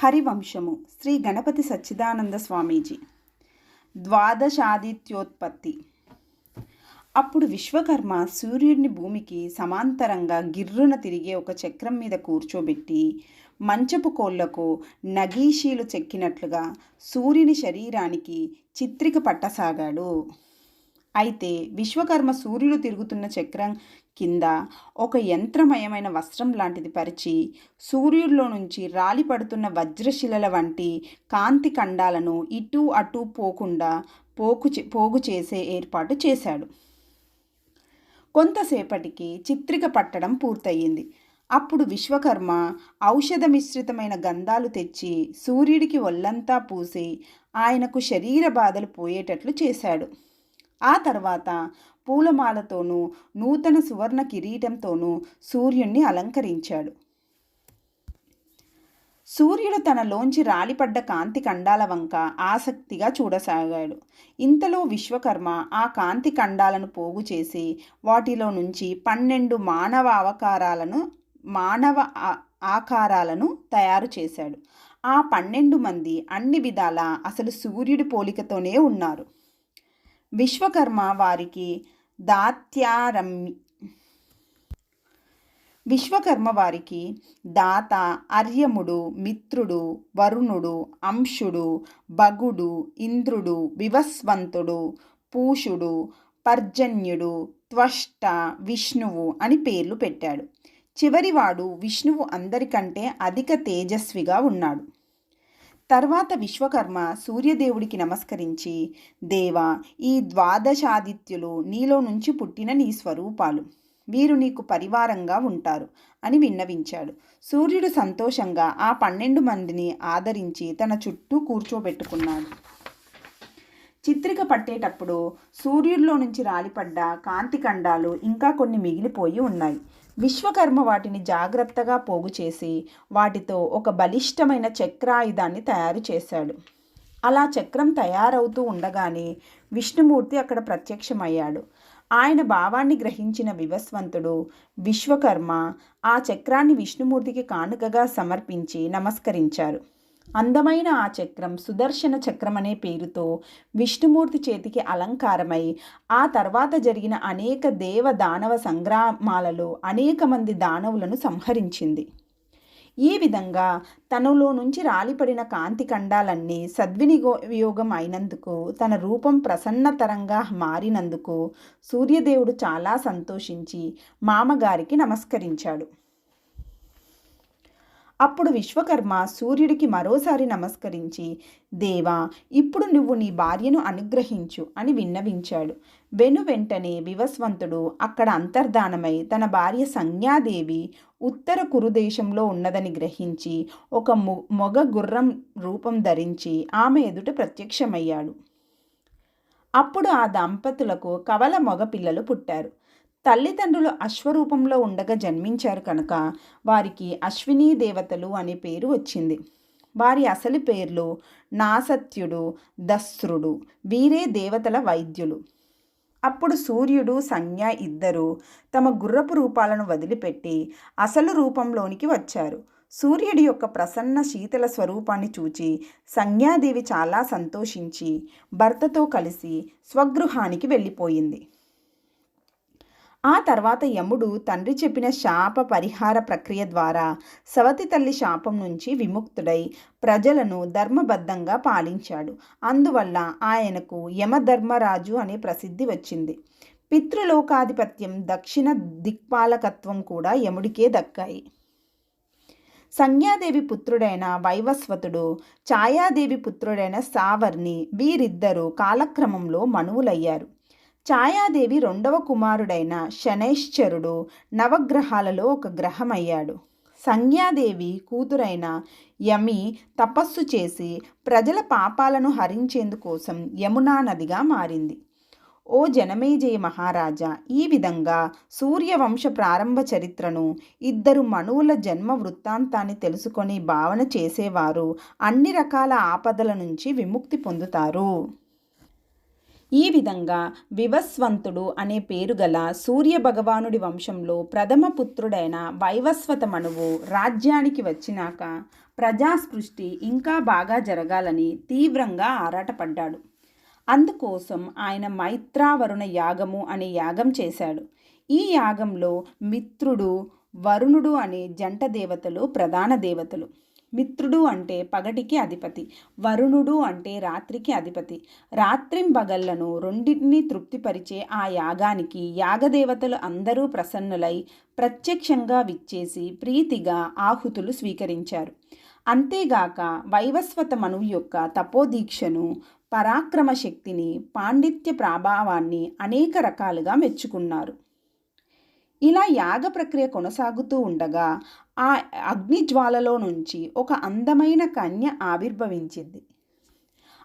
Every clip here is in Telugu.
హరివంశము శ్రీ గణపతి సచ్చిదానంద స్వామీజీ. ద్వాదశాదిత్యోత్పత్తి. అప్పుడు విశ్వకర్మ సూర్యుడిని భూమికి సమాంతరంగా గిర్రున తిరిగే ఒక చక్రం మీద కూర్చోబెట్టి మంచపు కోళ్లకు నగీషీలు చెక్కినట్లుగా సూర్యుని శరీరానికి చిత్రిక పట్టసాగాడు. అయితే విశ్వకర్మ సూర్యుడు తిరుగుతున్న చక్రం కింద ఒక యంత్రమయమైన వస్త్రం లాంటిది పరిచి సూర్యుడిలో నుంచి రాలిపడుతున్న వజ్రశిలల వంటి కాంతి ఖండాలను ఇటూ అటూ పోకుండా పోగు చేసే ఏర్పాటు చేశాడు. కొంతసేపటికి చిత్రిక పట్టడం పూర్తయింది. అప్పుడు విశ్వకర్మ ఔషధ మిశ్రితమైన గంధాలు తెచ్చి సూర్యుడికి ఒళ్ళంతా పూసి ఆయనకు శరీర బాధలు పోయేటట్లు చేశాడు. ఆ తర్వాత పూలమాలతోనూ నూతన సువర్ణ కిరీటంతోనూ సూర్యుణ్ణి అలంకరించాడు. సూర్యుడు తనలోంచి రాలిపడ్డ కాంతి ఖండాల వంక ఆసక్తిగా చూడసాగాడు. ఇంతలో విశ్వకర్మ ఆ కాంతి ఖండాలను పోగు చేసి వాటిలో నుంచి 12 మానవ ఆకారాలను తయారు చేశాడు. ఆ 12 మంది అన్ని విధాలా అసలు సూర్యుడి పోలికతోనే ఉన్నారు. విశ్వకర్మ వారికి దాత, అర్యముడు, మిత్రుడు, వరుణుడు, అంశుడు, భగుడు, ఇంద్రుడు, వివస్వంతుడు, పూషుడు, పర్జన్యుడు, త్వష్ట, విష్ణువు అని పేర్లు పెట్టాడు. చివరివాడు విష్ణువు అందరికంటే అధిక తేజస్విగా ఉన్నాడు. తర్వాత విశ్వకర్మ సూర్యదేవుడికి నమస్కరించి, దేవా, ఈ ద్వాదశాదిత్యులు నీలో నుంచి పుట్టిన నీ స్వరూపాలు. వీరు నీకు పరివారంగా ఉంటారు అని విన్నవించాడు. సూర్యుడు సంతోషంగా ఆ 12 మందిని ఆదరించి తన చుట్టూ కూర్చోబెట్టుకున్నాడు. చిత్రిక పట్టేటప్పుడు సూర్యుడిలో నుంచి రాలిపడ్డ కాంతి ఖండాలు ఇంకా కొన్ని మిగిలిపోయి ఉన్నాయి. విశ్వకర్మ వాటిని జాగ్రత్తగా పోగు చేసి వాటితో ఒక బలిష్టమైన చక్రాయుధాన్ని తయారు చేశాడు. అలా చక్రం తయారవుతూ ఉండగానే విష్ణుమూర్తి అక్కడ ప్రత్యక్షమయ్యాడు. ఆయన భావాన్ని గ్రహించిన వివస్వంతుడు విశ్వకర్మ ఆ చక్రాన్ని విష్ణుమూర్తికి కానుకగా సమర్పించి నమస్కరించారు. అందమైన ఆ చక్రం సుదర్శన చక్రం అనే పేరుతో విష్ణుమూర్తి చేతికి అలంకారమై ఆ తర్వాత జరిగిన అనేక దేవ దానవ సంగ్రామాలలో అనేక మంది దానవులను సంహరించింది. ఈ విధంగా తనలో నుంచి రాలిపడిన కాంతి ఖండాలన్నీ సద్వినియోగం అయినందుకు, తన రూపం ప్రసన్నతరంగా మారినందుకు సూర్యదేవుడు చాలా సంతోషించి మామగారికి నమస్కరించాడు. అప్పుడు విశ్వకర్మ సూర్యుడికి మరోసారి నమస్కరించి, దేవా, ఇప్పుడు నువ్వు నీ భార్యను అనుగ్రహించు అని విన్నవించాడు. వెంటనే వివస్వంతుడు అక్కడ అంతర్ధానమై తన భార్య సంజ్ఞాదేవి ఉత్తర కురుదేశంలో ఉన్నదని గ్రహించి ఒక మొగ గుర్రం రూపం ధరించి ఆమె ఎదుట ప్రత్యక్షమయ్యాడు. అప్పుడు ఆ దంపతులకు కవల మగ పిల్లలు పుట్టారు. తల్లిదండ్రులు అశ్వరూపంలో ఉండగా జన్మించారు కనుక వారికి అశ్వినీ దేవతలు అనే పేరు వచ్చింది. వారి అసలు పేర్లు నాసత్యుడు, దస్రుడు. వీరే దేవతల వైద్యులు. అప్పుడు సూర్యుడు, సంజ్ఞ ఇద్దరూ తమ గుర్రపు రూపాలను వదిలిపెట్టి అసలు రూపంలోనికి వచ్చారు. సూర్యుడి యొక్క ప్రసన్న శీతల స్వరూపాన్ని చూచి సంజ్ఞాదేవి చాలా సంతోషించి భర్తతో కలిసి స్వగృహానికి వెళ్ళిపోయింది. ఆ తర్వాత యముడు తండ్రి చెప్పిన శాప పరిహార ప్రక్రియ ద్వారా సవతి తల్లి శాపం నుంచి విముక్తుడై ప్రజలను ధర్మబద్ధంగా పాలించాడు. అందువల్ల ఆయనకు యమధర్మరాజు అనే ప్రసిద్ధి వచ్చింది. పితృలోకాధిపత్యం, దక్షిణ దిక్పాలకత్వం కూడా యముడికే దక్కాయి. సంజ్ఞాదేవి పుత్రుడైన వైవస్వతుడు, ఛాయాదేవి పుత్రుడైన సావర్ణి వీరిద్దరూ కాలక్రమంలో మనువులయ్యారు. ఛాయాదేవి 2వ కుమారుడైన శనైశ్చరుడు నవగ్రహాలలో ఒక గ్రహమయ్యాడు. సంజ్ఞాదేవి కూతురైన యమి తపస్సు చేసి ప్రజల పాపాలను హరించేందుకోసం యమునా నదిగా మారింది. ఓ జనమేజయ మహారాజా, ఈ విధంగా సూర్యవంశ ప్రారంభ చరిత్రను, 2 మనువుల జన్మ వృత్తాంతాన్ని తెలుసుకొని భావన చేసేవారు అన్ని రకాల ఆపదల నుంచి విముక్తి పొందుతారు. ఈ విధంగా వివస్వంతుడు అనే పేరు గల సూర్య భగవానుడి వంశంలో ప్రథమ పుత్రుడైన వైవస్వత మనువు రాజ్యానికి వచ్చినాక ప్రజాస్పృష్టి ఇంకా బాగా జరగాలని తీవ్రంగా ఆరాటపడ్డాడు. అందుకోసం ఆయన మైత్రావరుణ యాగము అనే యాగం చేశాడు. ఈ యాగంలో మిత్రుడు, వరుణుడు అనే జంట దేవతలు ప్రధాన దేవతలు. మిత్రుడు అంటే పగటికి అధిపతి, వరుణుడు అంటే రాత్రికి అధిపతి. రాత్రింబగళ్లను రెండింటినీ తృప్తిపరిచే ఆ యాగానికి యాగదేవతలు అందరూ ప్రసన్నులై ప్రత్యక్షంగా విచ్చేసి ప్రీతిగా ఆహుతులు స్వీకరించారు. అంతేగాక వైవస్వత మనువు యొక్క తపోదీక్షను, పరాక్రమ శక్తిని, పాండిత్య ప్రాభావాన్ని అనేక రకాలుగా మెచ్చుకున్నారు. ఇలా యాగ ప్రక్రియ కొనసాగుతూ ఉండగా ఆ అగ్నిజ్వాలలో నుంచి ఒక అందమైన కన్య ఆవిర్భవించింది.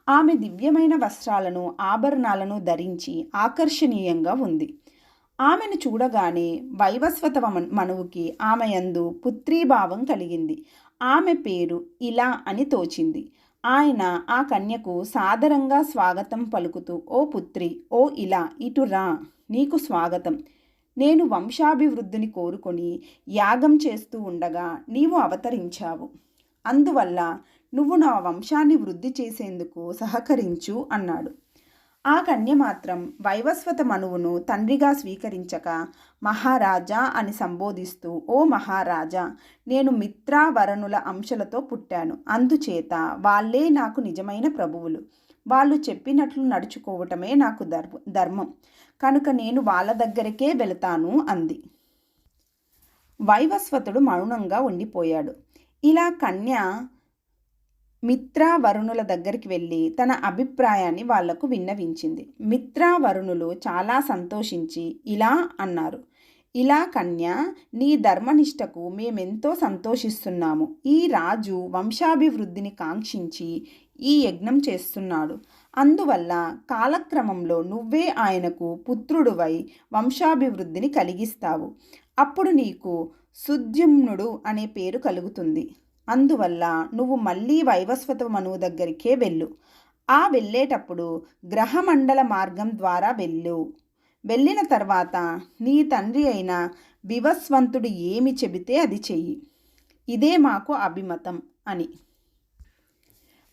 ఆమె దివ్యమైన వస్త్రాలను, ఆభరణాలను ధరించి ఆకర్షణీయంగా ఉంది. ఆమెను చూడగానే వైవస్వత మనువుకి ఆమె యందు పుత్రీభావం కలిగింది. ఆమె పేరు ఇలా అని తోచింది. ఆయన ఆ కన్యకు సాదరంగా స్వాగతం పలుకుతూ, ఓ పుత్రి, ఓ ఇలా, ఇటు రా, నీకు స్వాగతం. నేను వంశాభివృద్ధిని కోరుకొని యాగం చేస్తూ ఉండగా నీవు అవతరించావు. అందువల్ల నువ్వు నా వంశాన్ని వృద్ధి చేసేందుకు సహకరించు అన్నాడు. ఆ కన్య మాత్రం వైవస్వత మనువును తండ్రిగా స్వీకరించక మహారాజా అని సంబోధిస్తూ, ఓ మహారాజా, నేను మిత్రావరుణుల అంశలతో పుట్టాను. అందుచేత వాళ్ళే నాకు నిజమైన ప్రభువులు. వాళ్ళు చెప్పినట్లు నడుచుకోవటమే నాకు ధర్మం. కనుక నేను వాళ్ళ దగ్గరికే వెళతాను అంది. వైవస్వతుడు మౌనంగా ఉండిపోయాడు. ఇలా కన్య మిత్రావరుణుల దగ్గరికి వెళ్ళి తన అభిప్రాయాన్ని వాళ్లకు విన్నవించింది. మిత్రావరుణులు చాలా సంతోషించి ఇలా అన్నారు. ఇలా కన్య, నీ ధర్మనిష్టకు మేమెంతో సంతోషిస్తున్నాము. ఈ రాజు వంశాభివృద్ధిని కాంక్షించి ఈ యజ్ఞం చేస్తున్నాడు. అందువల్ల కాలక్రమంలో నువ్వే ఆయనకు పుత్రుడువై వంశాభివృద్ధిని కలిగిస్తావు. అప్పుడు నీకు సుద్యుమ్నుడు అనే పేరు కలుగుతుంది. అందువల్ల నువ్వు మళ్ళీ వైవస్వత మనువు దగ్గరికే వెళ్ళు. ఆ వెళ్ళేటప్పుడు గ్రహమండల మార్గం ద్వారా వెళ్ళిన తర్వాత నీ తండ్రి అయిన వివస్వంతుడు ఏమి చెబితే అది చెయ్యి. ఇదే మాకు అభిమతం అని.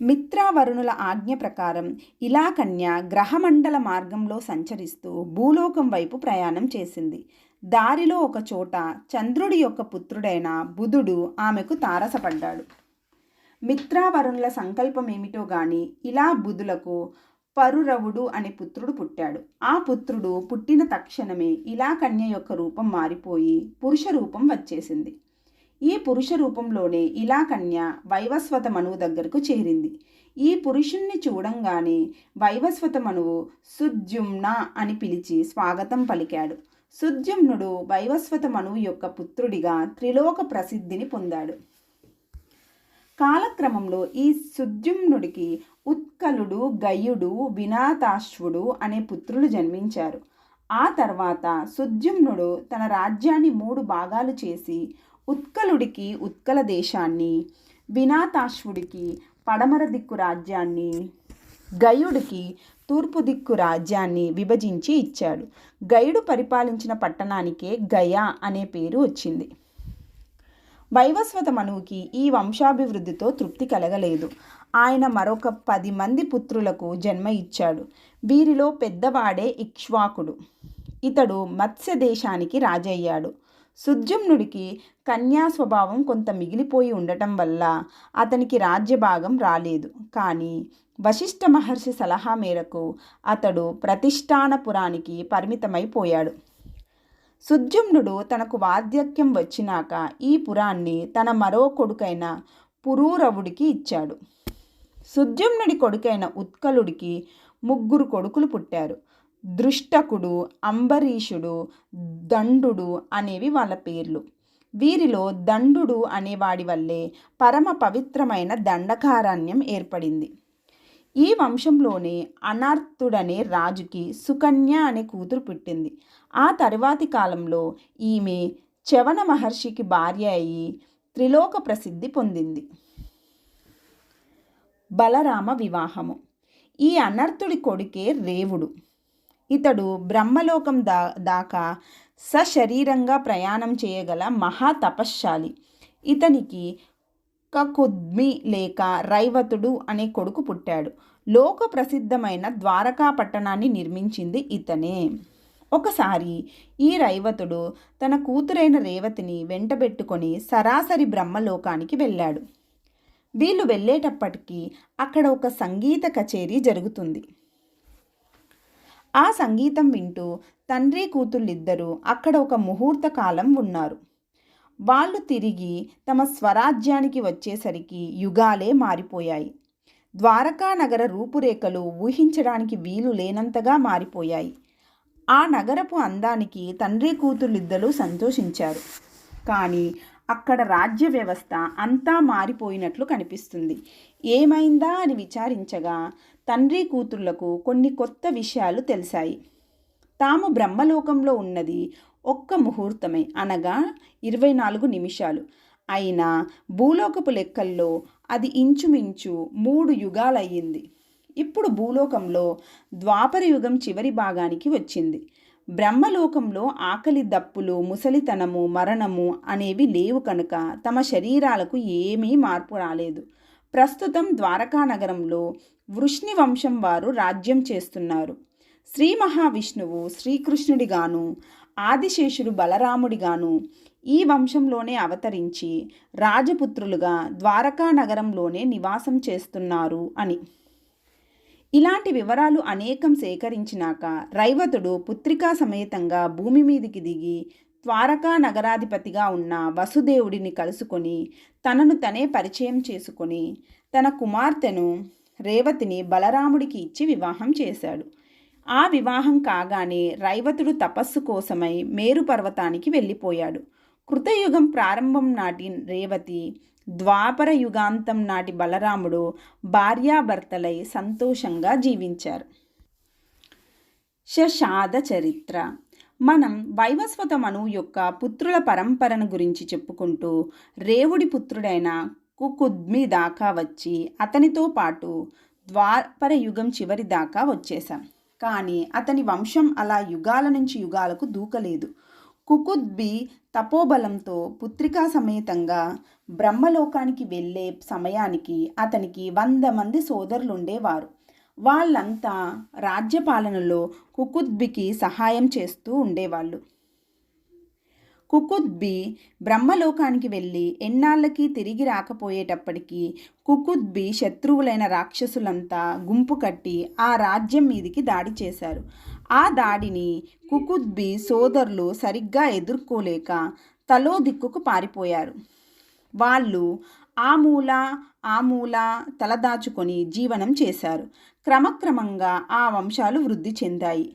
మిత్రావరుణుల ఆజ్ఞ ప్రకారం ఇలా కన్య గ్రహమండల మార్గంలో సంచరిస్తూ భూలోకం వైపు ప్రయాణం చేసింది. దారిలో ఒక చోట చంద్రుడి యొక్క పుత్రుడైన బుధుడు ఆమెకు తారసపడ్డాడు. మిత్రావరుణుల సంకల్పం ఏమిటో గాని ఇలా బుధులకు పరురవుడు అనే పుత్రుడు పుట్టాడు. ఆ పుత్రుడు పుట్టిన తక్షణమే ఇలా కన్య యొక్క రూపం మారిపోయి పురుష రూపం వచ్చేసింది. ఈ పురుష రూపంలోనే ఇలా కన్య వైవస్వత మనువు దగ్గరకు చేరింది. ఈ పురుషుణ్ణి చూడంగానే వైవస్వత మనువు సుద్యుమ్న అని పిలిచి స్వాగతం పలికాడు. సుద్యుమ్నుడు వైవస్వత మనువు యొక్క పుత్రుడిగా త్రిలోక ప్రసిద్ధిని పొందాడు. కాలక్రమంలో ఈ సుద్యుమ్నుడికి ఉత్కలుడు, గయుడు, వినాతాశ్వుడు అనే పుత్రులు జన్మించారు. ఆ తర్వాత సుద్యుమ్నుడు తన రాజ్యాన్ని 3 భాగాలు చేసి ఉత్కలుడికి ఉత్కల దేశాన్ని, వినాతాశ్వుడికి పడమర దిక్కు రాజ్యాన్ని, గయుడికి తూర్పు దిక్కు రాజ్యాన్ని విభజించి ఇచ్చాడు. గయుడు పరిపాలించిన పట్టణానికే గయా అనే పేరు వచ్చింది. వైవస్వత మనువుకి ఈ వంశాభివృద్ధితో తృప్తి కలగలేదు. ఆయన మరొక 10 మంది పుత్రులకు జన్మ ఇచ్చాడు. వీరిలో పెద్దవాడే ఇక్ష్వాకుడు. ఇతడు మత్స్య దేశానికి రాజయ్యాడు. సుద్యుమ్నుడికి కన్యా స్వభావం కొంత మిగిలిపోయి ఉండటం వల్ల అతనికి రాజ్యభాగం రాలేదు. కానీ వశిష్ఠ మహర్షి సలహా మేరకు అతడు ప్రతిష్టానపురానికి పరిమితమైపోయాడు. సుద్యుమ్నుడు తనకు వార్ధక్యం వచ్చినాక ఈ పురాన్ని తన మరో కొడుకైన పురూరవుడికి ఇచ్చాడు. సుద్యుమ్నుడి కొడుకైన ఉత్కలుడికి 3 కొడుకులు పుట్టారు. దృష్టకుడు, అంబరీషుడు, దండుడు అనేవి వాళ్ళ పేర్లు. వీరిలో దండుడు అనేవాడి వల్లే పరమ పవిత్రమైన దండకారణ్యం ఏర్పడింది. ఈ వంశంలోనే అనార్తుడనే రాజుకి సుకన్య అనే కూతురు పుట్టింది. ఆ తరువాతి కాలంలో ఈమె చవన మహర్షికి భార్య అయి త్రిలోక ప్రసిద్ధి పొందింది. బలరామ వివాహము. ఈ అనర్తుడి కొడుకే రేవుడు. ఇతడు బ్రహ్మలోకం దాకా సశరీరంగా ప్రయాణం చేయగల మహా తపశ్శాలి. ఇతనికి కకుద్మి లేక రైవతుడు అనే కొడుకు పుట్టాడు. లోక ప్రసిద్ధమైన ద్వారకా పట్టణాన్ని నిర్మించింది ఇతనే. ఒకసారి ఈ రైవతుడు తన కూతురైన రేవతిని వెంటబెట్టుకొని సరాసరి బ్రహ్మలోకానికి వెళ్ళాడు. వీళ్ళు వెళ్ళేటప్పటికీ అక్కడ ఒక సంగీత కచేరీ జరుగుతుంది. ఆ సంగీతం వింటూ తండ్రి కూతుళ్ళిద్దరూ అక్కడ ఒక ముహూర్త కాలం ఉన్నారు. వాళ్ళు తిరిగి తమ స్వరాజ్యానికి వచ్చేసరికి యుగాలే మారిపోయాయి. ద్వారకా నగర రూపురేఖలు ఊహించడానికి వీలు లేనంతగా మారిపోయాయి. ఆ నగరపు అందానికి తండ్రి కూతుళ్ళిద్దరూ సంతోషించారు. కానీ అక్కడ రాజ్య వ్యవస్థ అంతా మారిపోయినట్లు కనిపిస్తుంది. ఏమైందా అని విచారించగా తండ్రి కూతుళ్లకు కొన్ని కొత్త విషయాలు తెలిసాయి. తాము బ్రహ్మలోకంలో ఉన్నది ఒక్క ముహూర్తమే, అనగా 24 నిమిషాలు. అయినా భూలోకపు లెక్కల్లో అది ఇంచుమించు 3 యుగాలయ్యింది. ఇప్పుడు భూలోకంలో ద్వాపర యుగం చివరి భాగానికి వచ్చింది. బ్రహ్మలోకంలో ఆకలి దప్పులు, ముసలితనము, మరణము అనేవి లేవు కనుక తమ శరీరాలకు ఏమీ మార్పు రాలేదు. ప్రస్తుతం ద్వారకా నగరంలో వృష్ణి వంశం వారు రాజ్యం చేస్తున్నారు. శ్రీ మహావిష్ణువు శ్రీకృష్ణుడిగాను, ఆదిశేషుడు బలరాముడిగాను ఈ వంశంలోనే అవతరించి రాజపుత్రులుగా ద్వారకా నగరంలోనే నివాసం చేస్తున్నారు అని. ఇలాంటి వివరాలు అనేకం సేకరించినాక రైవతుడు పుత్రికా సమేతంగా భూమి మీదికి దిగి ద్వారకా నగరాధిపతిగా ఉన్న వసుదేవుడిని కలుసుకొని తనను తనే పరిచయం చేసుకొని తన కుమార్తెను రేవతిని బలరాముడికి ఇచ్చి వివాహం చేశాడు. ఆ వివాహం కాగానే రైవతుడు తపస్సు కోసమై మేరు పర్వతానికి వెళ్ళిపోయాడు. కృతయుగం ప్రారంభం నాటి రేవతి, ద్వాపర యుగాంతం నాటి బలరాముడు భార్యాభర్తలై సంతోషంగా జీవించారు. శశాద చరిత్ర. మనం వైవస్వత మనువు యొక్క పుత్రుల పరంపరను గురించి చెప్పుకుంటూ రేవుడి పుత్రుడైన కుకుద్మి దాకా వచ్చి అతనితో పాటు ద్వాపర యుగం చివరి దాకా వచ్చేశాం. కానీ అతని వంశం అలా యుగాల నుంచి యుగాలకు దూకలేదు. కుకుద్బి తపోబలంతో పుత్రికా సమేతంగా బ్రహ్మలోకానికి వెళ్ళే సమయానికి అతనికి 100 మంది సోదరులుండేవారు. వాళ్ళంతా రాజ్యపాలనలో కుకుద్బికి సహాయం చేస్తూ ఉండేవాళ్ళు. కుకుద్బి బ్రహ్మలోకానికి వెళ్ళి ఎన్నాళ్ళకి తిరిగి రాకపోయేటప్పటికీ కుకుద్బి శత్రువులైన రాక్షసులంతా గుంపు కట్టి ఆ రాజ్యం మీదికి దాడి చేశారు. ఆ దాడిని కుకుద్బి సోదరులు సరిగ్గా ఎదుర్కోలేక తలో దిక్కుకు పారిపోయారు. వాళ్ళు ఆ మూల తలదాచుకొని జీవనం చేశారు. క్రమక్రమంగా ఆ వంశాలు వృద్ధి చెందాయి.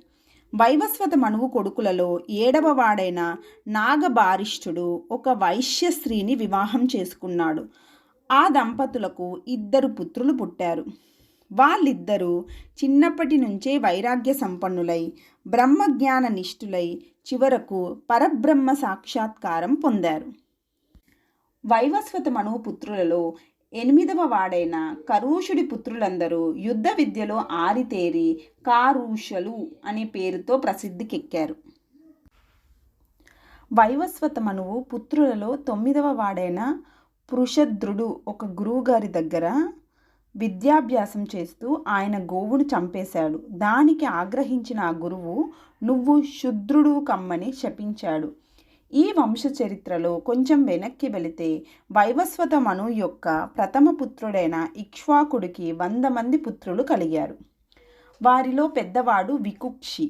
వైవస్వత మనువు కొడుకులలో 7వ వాడైన నాగబారిష్ఠుడు ఒక వైశ్య స్త్రీని వివాహం చేసుకున్నాడు. ఆ దంపతులకు 2 పుత్రులు పుట్టారు. వాళ్ళిద్దరూ చిన్నప్పటి నుంచే వైరాగ్య సంపన్నులై బ్రహ్మజ్ఞాన నిష్ఠులై చివరకు పరబ్రహ్మ సాక్షాత్కారం పొందారు. వైవస్వత మనువు పుత్రులలో 8వ వాడైన కరూషుడి పుత్రులందరూ యుద్ధ విద్యలో ఆరితేరి కారూషలు అనే పేరుతో ప్రసిద్ధికెక్కారు. వైవస్వత మనువు పుత్రులలో 9వ వాడైన పృషద్రుడు ఒక గురువుగారి దగ్గర విద్యాభ్యాసం చేస్తూ ఆయన గోవును చంపేశాడు. దానికి ఆగ్రహించిన ఆ గురువు నువ్వు శుద్రుడు కమ్మని శపించాడు. ఈ వంశ చరిత్రలో కొంచెం వెనక్కి వెళితే వైవస్వత మనువు యొక్క ప్రథమ పుత్రుడైన ఇక్ష్వాకుడికి 100 మంది పుత్రులు కలిగారు. వారిలో పెద్దవాడు వికుక్షి.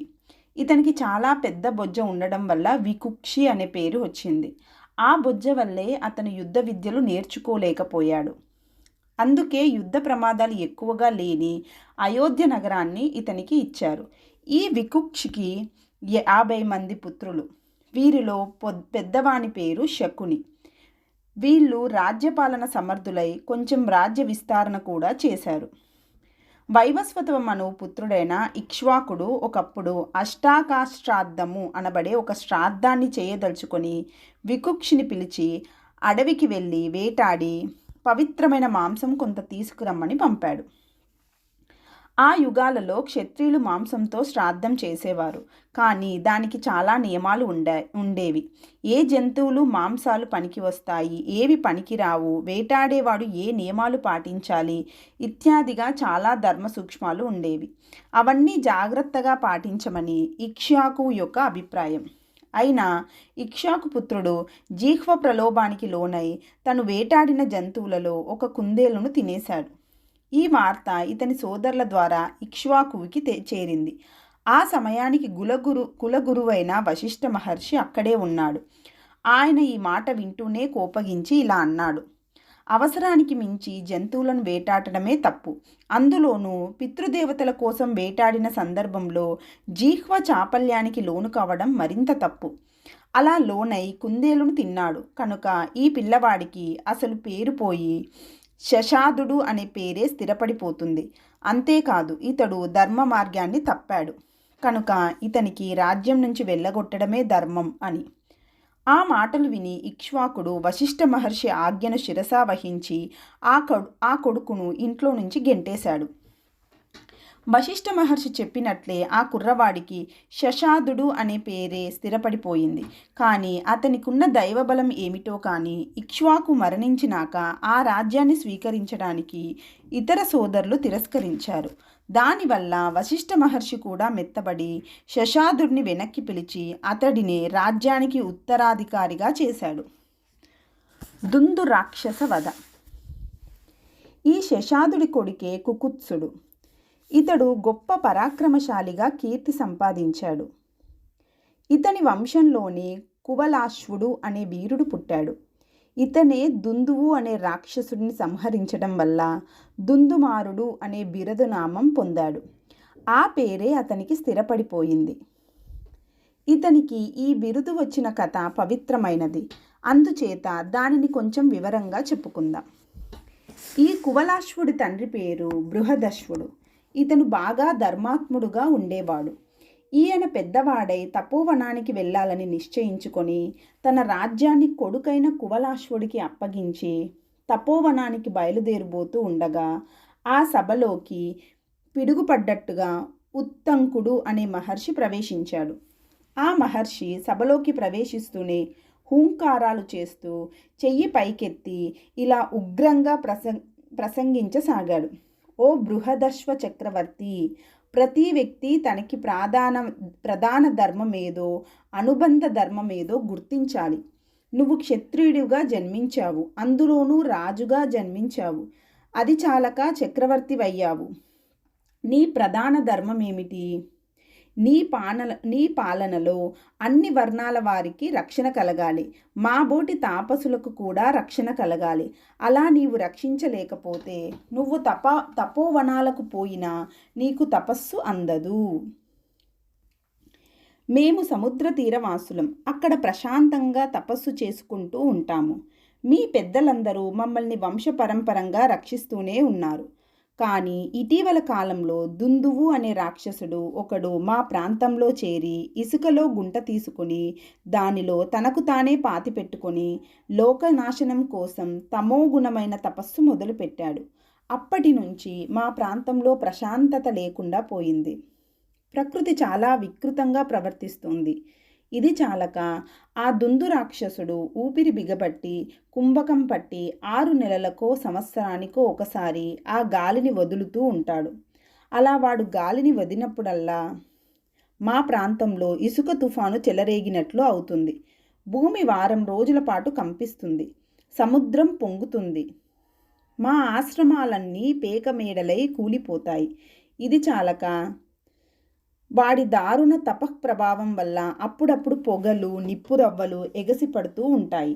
ఇతనికి చాలా పెద్ద బొజ్జ ఉండడం వల్ల వికుక్షి అనే పేరు వచ్చింది. ఆ బొజ్జ వల్లే అతను యుద్ధ విద్యలు నేర్చుకోలేకపోయాడు. అందుకే యుద్ధ ప్రమాదాలు ఎక్కువగా లేని అయోధ్య నగరాన్ని ఇతనికి ఇచ్చారు. ఈ వికుక్షికి 50 మంది పుత్రులు. వీరిలో పెద్దవాని పేరు శకుని. వీళ్ళు రాజ్యపాలన సమర్థులై కొంచెం రాజ్య విస్తరణ కూడా చేశారు. వైవస్వత మనువు పుత్రుడైన ఇక్ష్వాకుడు ఒకప్పుడు అష్టాకాశ్రాద్ధము అనబడే ఒక శ్రాద్ధాన్ని చేయదలుచుకొని వికుక్షిని పిలిచి అడవికి వెళ్ళి వేటాడి పవిత్రమైన మాంసం కొంత తీసుకురమ్మని పంపాడు. ఆ యుగాలలో క్షత్రియులు మాంసంతో శ్రాద్ధం చేసేవారు, కానీ దానికి చాలా నియమాలు ఉండేవి. ఏ జంతువులు మాంసాలు పనికి వస్తాయి, ఏవి పనికిరావు, వేటాడేవాడు ఏ నియమాలు పాటించాలి ఇత్యాదిగా చాలా ధర్మ సూక్ష్మాలు ఉండేవి. అవన్నీ జాగ్రత్తగా పాటించమని ఇక్ష్వాకువు యొక్క అభిప్రాయం. అయినా ఇక్ష్వాకు పుత్రుడు జీహ్వ ప్రలోభానికి లోనై తను వేటాడిన జంతువులలో ఒక కుందేలును తినేశాడు. ఈ వార్త ఇతని సోదరుల ద్వారా ఇక్ష్వాకువుకి చేరింది. ఆ సమయానికి కులగురువైన వశిష్ఠ మహర్షి అక్కడే ఉన్నాడు. ఆయన ఈ మాట వింటూనే కోపగించి ఇలా అన్నాడు: అవసరానికి మించి జంతువులను వేటాడటమే తప్పు. అందులోనూ పితృదేవతల కోసం వేటాడిన సందర్భంలో జీహ్వ చాపల్యానికి లోను కావడం మరింత తప్పు. అలా లోనై కుందేలును తిన్నాడు కనుక ఈ పిల్లవాడికి అసలు పేరు పోయి శశాదుడు అనే పేరే స్థిరపడిపోతుంది. అంతేకాదు, ఇతడు ధర్మ మార్గాన్ని తప్పాడు కనుక ఇతనికి రాజ్యం నుంచి వెళ్ళగొట్టడమే ధర్మం అని. ఆ మాటలు విని ఇక్ష్వాకుడు వశిష్ఠ మహర్షి ఆజ్ఞను శిరసా వహించి ఆ కొడుకును ఇంట్లో నుంచి గెంటేశాడు. వశిష్ఠ మహర్షి చెప్పినట్లే ఆ కుర్రవాడికి శశాదుడు అనే పేరే స్థిరపడిపోయింది. కానీ అతనికున్న దైవబలం ఏమిటో కానీ ఇక్ష్వాకు మరణించినాక ఆ రాజ్యాన్ని స్వీకరించడానికి ఇతర సోదరులు తిరస్కరించారు. దానివల్ల వశిష్ఠ మహర్షి కూడా మెత్తబడి శశాదుడిని వెనక్కి పిలిచి అతడిని రాజ్యానికి ఉత్తరాధికారిగా చేశాడు. దుందు రాక్షస వధ. ఈ శశాదుడి కొడుకే కుకుత్సుడు. ఇతడు గొప్ప పరాక్రమశాలిగా కీర్తి సంపాదించాడు. ఇతని వంశంలోనే కువలాశ్వుడు అనే వీరుడు పుట్టాడు. ఇతనే దుందువు అనే రాక్షసుడిని సంహరించడం వల్ల దుందుమారుడు అనే బిరుదునామం పొందాడు. ఆ పేరే అతనికి స్థిరపడిపోయింది. ఇతనికి ఈ బిరుదు వచ్చిన కథ పవిత్రమైనది, అందుచేత దానిని కొంచెం వివరంగా చెప్పుకుందాం. ఈ కువలాశ్వుడి తండ్రి పేరు బృహదశ్వుడు. ఇతను బాగా ధర్మాత్ముడుగా ఉండేవాడు. ఈయన పెద్దవాడై తపోవనానికి వెళ్ళాలని నిశ్చయించుకొని తన రాజ్యాన్ని కొడుకైన కువలాశ్వుడికి అప్పగించి తపోవనానికి బయలుదేరబోతూ ఉండగా ఆ సభలోకి పిడుగుపడ్డట్టుగా ఉత్తంకుడు అనే మహర్షి ప్రవేశించాడు. ఆ మహర్షి సభలోకి ప్రవేశిస్తూనే హూంకారాలు చేస్తూ చెయ్యి పైకెత్తి ఇలా ఉగ్రంగా ప్రసంగించసాగాడు. ఓ బృహదశ్వ చక్రవర్తి, ప్రతి వ్యక్తి తనకి ప్రధాన ధర్మమేదో అనుబంధ ధర్మమేదో గుర్తించాలి. నువ్వు క్షత్రియుడిగా జన్మించావు, అందులోనూ రాజుగా జన్మించావు. అది చాలక చక్రవర్తివయ్యావు. నీ ప్రధాన ధర్మం ఏమిటి? నీ పాలనలో అన్ని వర్ణాల వారికి రక్షణ కలగాలి. మాబోటి తాపసులకు కూడా రక్షణ కలగాలి. అలా నీవు రక్షించలేకపోతే నువ్వు తపోవనాలకు పోయినా నీకు తపస్సు అందదు. మేము సముద్ర తీరవాసులం, అక్కడ ప్రశాంతంగా తపస్సు చేసుకుంటూ ఉంటాము. మీ పెద్దలందరూ మమ్మల్ని వంశపరంపరంగా రక్షిస్తూనే ఉన్నారు. కానీ ఇటీవల కాలంలో దుందువు అనే రాక్షసుడు ఒకడు మా ప్రాంతంలో చేరి ఇసుకలో గుంట తీసుకుని దానిలో తనకు తానే పాతిపెట్టుకొని లోకనాశనం కోసం తమోగుణమైన తపస్సు మొదలుపెట్టాడు. అప్పటి నుంచి మా ప్రాంతంలో ప్రశాంతత లేకుండా పోయింది. ప్రకృతి చాలా వికృతంగా ప్రవర్తిస్తుంది. ఇది చాలక ఆ దుందు రాక్షసుడు ఊపిరి బిగబట్టి కుంభకం పట్టి 6 నెలలకో సంవత్సరానికో ఒకసారి ఆ గాలిని వదులుతూ ఉంటాడు. అలా వాడు గాలిని వదిలినప్పుడల్లా మా ప్రాంతంలో ఇసుక తుఫాను చెలరేగినట్లు అవుతుంది. భూమి వారం రోజుల పాటు కంపిస్తుంది. సముద్రం పొంగుతుంది. మా ఆశ్రమాలన్నీ పేకమేడలై కూలిపోతాయి. ఇది చాలక వాడి దారుణ తపఃప్రభావం వల్ల అప్పుడప్పుడు పొగలు, నిప్పురవ్వలు ఎగసిపడుతూ ఉంటాయి.